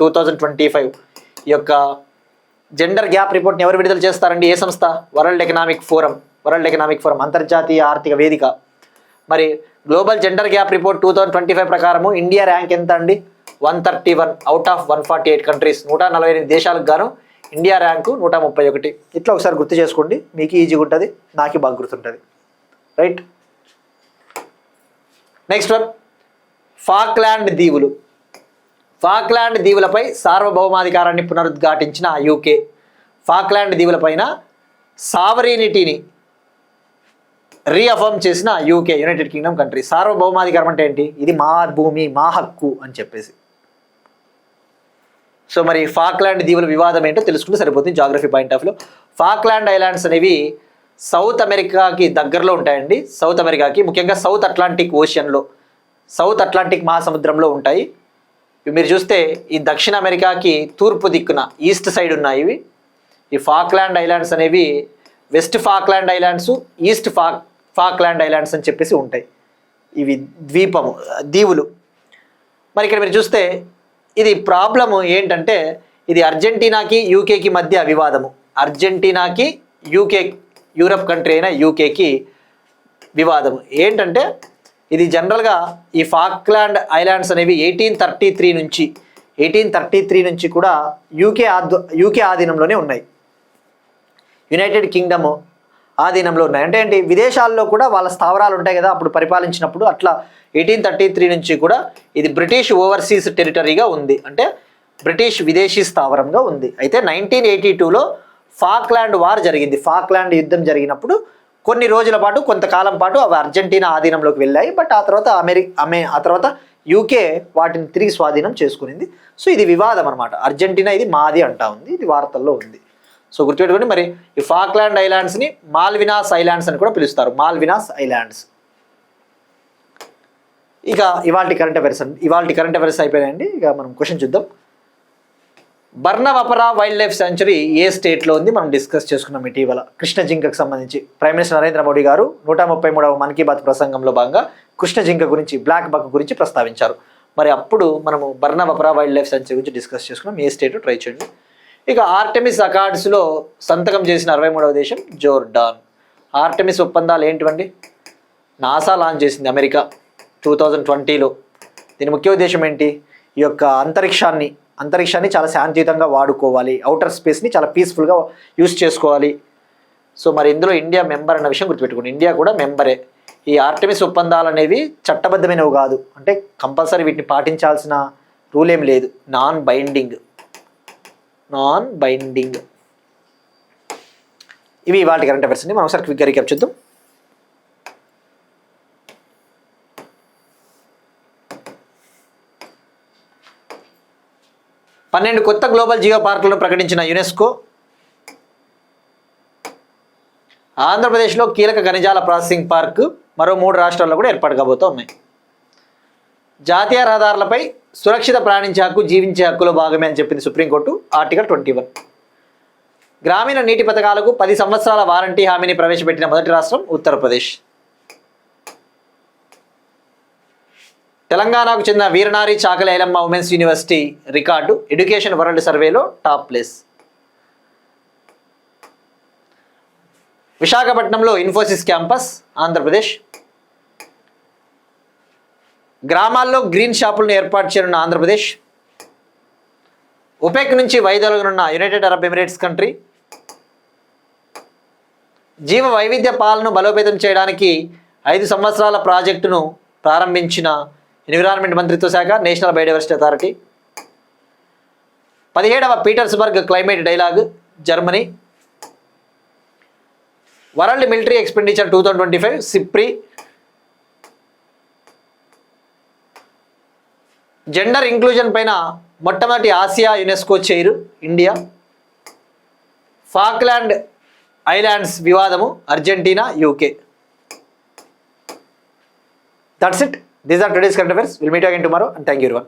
2025. ఈ యొక్క జెండర్ గ్యాప్ రిపోర్ట్ని ఎవరు విడుదల చేస్తారండి? ఏ సంస్థ? వరల్డ్ ఎకనామిక్ ఫోరం, అంతర్జాతీయ ఆర్థిక వేదిక. మరి గ్లోబల్ జెండర్ గ్యాప్ రిపోర్ట్ 2025 ప్రకారము ఇండియా ర్యాంక్ ఎంత అండి? 131 అవుట్ ఆఫ్ 148 కంట్రీస్. 148 దేశాలకు గాను ఇండియా ర్యాంకు 131. ఇట్లా ఒకసారి గుర్తు చేసుకోండి, మీకు ఈజీగా ఉంటుంది, నాకు బాగా గుర్తుంటుంది. రైట్. నెక్స్ట్ వన్, ఫాక్లాండ్ దీవులపై సార్వభౌమాధికారాన్ని పునరుద్ఘాటించిన యూకే. ఫాక్లాండ్ దీవులపైన సావరీనిటీని రీఅఫర్మ్ చేసిన యూకే, యునైటెడ్ కింగ్డమ్ కంట్రీ. సార్వభౌమాధికారం అంటే ఏంటి? ఇది మా భూమి, మా హక్కు అని చెప్పేసి. సో మరి ఫాక్లాండ్ దీవుల వివాదం ఏంటో తెలుసుకుంటే సరిపోతుంది geography point of view. Falkland islands అనేవి సౌత్ అమెరికాకి దగ్గరలో ఉంటాయండి. సౌత్ అమెరికాకి, ముఖ్యంగా సౌత్ అట్లాంటిక్ మహాసముద్రంలో ఉంటాయి. మీరు చూస్తే ఈ దక్షిణ అమెరికాకి తూర్పు దిక్కున ఈస్ట్ సైడ్ ఉన్నాయి ఇవి. ఈ ఫాక్లాండ్ ఐలాండ్స్ అనేవి west Falkland islands, east Falkland islands అని చెప్పేసి ఉంటాయి. ఇవి దీవులు. మరి ఇక్కడ మీరు చూస్తే ఇది ప్రాబ్లము ఏంటంటే, ఇది అర్జెంటీనాకి యూకేకి మధ్య వివాదము. అర్జెంటీనాకి యూరప్ కంట్రీ అయిన యూకేకి వివాదము ఏంటంటే, ఇది జనరల్గా ఈ ఫాక్లాండ్ ఐలాండ్స్ అనేవి 1833 నుంచి కూడా యూకే ఆధీనంలోనే ఉన్నాయి. యునైటెడ్ కింగ్డమ్ ఆధీనంలో ఉన్నాయి. అంటే ఏంటి, విదేశాల్లో కూడా వాళ్ళ స్థావరాలు ఉంటాయి కదా అప్పుడు పరిపాలించినప్పుడు. అట్లా 1833 నుంచి కూడా ఇది బ్రిటిష్ ఓవర్సీస్ టెరిటరీగా ఉంది, అంటే బ్రిటిష్ విదేశీ స్థావరంగా ఉంది. అయితే 1982లో ఫాక్లాండ్ వార్ జరిగింది. ఫాక్లాండ్ యుద్ధం జరిగినప్పుడు కొన్ని రోజుల పాటు కొంతకాలం పాటు అవి అర్జెంటీనా ఆధీనంలోకి వెళ్ళాయి. బట్ ఆ తర్వాత ఆ తర్వాత యూకే వాటిని తిరిగి స్వాధీనం చేసుకునింది. సో ఇది వివాదం అనమాట. అర్జెంటీనా ఇది మాది అంటా ఉంది, ఇది వార్తల్లో ఉంది. సో గుర్తుపెట్టుకోండి. మరి ఈ ఫాక్లాండ్ ఐలాండ్స్ని మాల్వినాస్ ఐలాండ్స్ అని కూడా పిలుస్తారు, మాల్వినాస్ ఐలాండ్స్. ఇక ఇవాల్టి కరెంట్ అఫైర్స్ అయిపోయాయండి. ఇక మనం క్వశ్చన్ చూద్దాం. బర్నవపరా వైల్డ్ లైఫ్ సెంచరీ ఏ స్టేట్లో ఉంది? మనం డిస్కస్ చేసుకున్నాం ఇటీవల కృష్ణ జింకకు సంబంధించి. ప్రైమ్ మినిస్టర్ నరేంద్ర మోడీ గారు 133వ మన్ కీ బాత్ ప్రసంగంలో భాగంగా కృష్ణ జింక గురించి, బ్లాక్ బక్ గురించి ప్రస్తావించారు. మరి అప్పుడు మనము బర్నవపరా వైల్డ్ లైఫ్ సెంచరీ గురించి డిస్కస్ చేసుకున్నాం. ఏ స్టేట్ ట్రై చేయండి. ఇక ఆర్టెమిస్ అకార్డ్స్లో సంతకం చేసిన 63వ దేశం జోర్డాన్. ఆర్టెమిస్ ఒప్పందాలు ఏంటివండి? నాసా లాంచ్ చేసింది అమెరికా 2020లో. దీని ముఖ్య ఉద్దేశం ఏంటి? ఈ యొక్క అంతరిక్షాన్ని చాలా శాంతియుతంగా వాడుకోవాలి, అవుటర్ స్పేస్ని చాలా పీస్ఫుల్గా యూస్ చేసుకోవాలి. సో మరి ఇందులో ఇండియా మెంబర్ అన్న విషయం గుర్తుపెట్టుకోండి. ఇండియా కూడా మెంబరే. ఈ ఆర్టెమిస్ ఒప్పందాలు అనేవి చట్టబద్ధమైనవి కాదు, అంటే కంపల్సరీ వీటిని పాటించాల్సిన రూల్ ఏం లేదు. Non binding. ఇవి వాటి కరెంట్ అఫైర్స్ అండి. మనం ఒకసారి క్విక్గా రీక్యాప్ చూద్దాం. పన్నెండు కొత్త గ్లోబల్ జియో పార్కులను ప్రకటించిన యునెస్కో. ఆంధ్రప్రదేశ్లో కీలక ఖనిజాల ప్రాసెసింగ్ పార్క్ మరో 3 రాష్ట్రాల్లో కూడా ఏర్పాటు కాబోతూ ఉన్నాయి. జాతీయ రహదారులపై సురక్షిత ప్రాణించే హక్కు జీవించే హక్కులో భాగమే అని చెప్పింది సుప్రీంకోర్టు, ఆర్టికల్ 21. గ్రామీణ నీటి పథకాలకు 10 సంవత్సరాల వారంటీ హామీని ప్రవేశపెట్టిన మొదటి రాష్ట్రం ఉత్తరప్రదేశ్. తెలంగాణకు చెందిన వీరనారి చాకలి Ailamma women's university record education world సర్వేలో టాప్ ప్లేస్. విశాఖపట్నంలో ఇన్ఫోసిస్ క్యాంపస్, ఆంధ్రప్రదేశ్. గ్రామాల్లో గ్రీన్ షాపులను ఏర్పాటు చేయనున్న ఆంధ్రప్రదేశ్. ఒపెక్ నుంచి వైదొలగనున్న యునైటెడ్ అరబ్ ఎమిరేట్స్ కంట్రీ. జీవ వైవిధ్య పాలనను బలోపేతం చేయడానికి 5 సంవత్సరాల ప్రాజెక్టును ప్రారంభించిన ఎన్విరాన్మెంట్ మంత్రిత్వ శాఖ, నేషనల్ బయోడైవర్సిటీ అథారిటీ. 17వ Petersberg climate dialogue, Germany. World military expenditure 2025 SIPRI. Gender inclusion పైన మొట్టమొదటి Asia UNESCO chair India. Falkland islands వివాదము Argentina, UK. That's it. These are today's current affairs. We'll meet you again tomorrow and thank you everyone.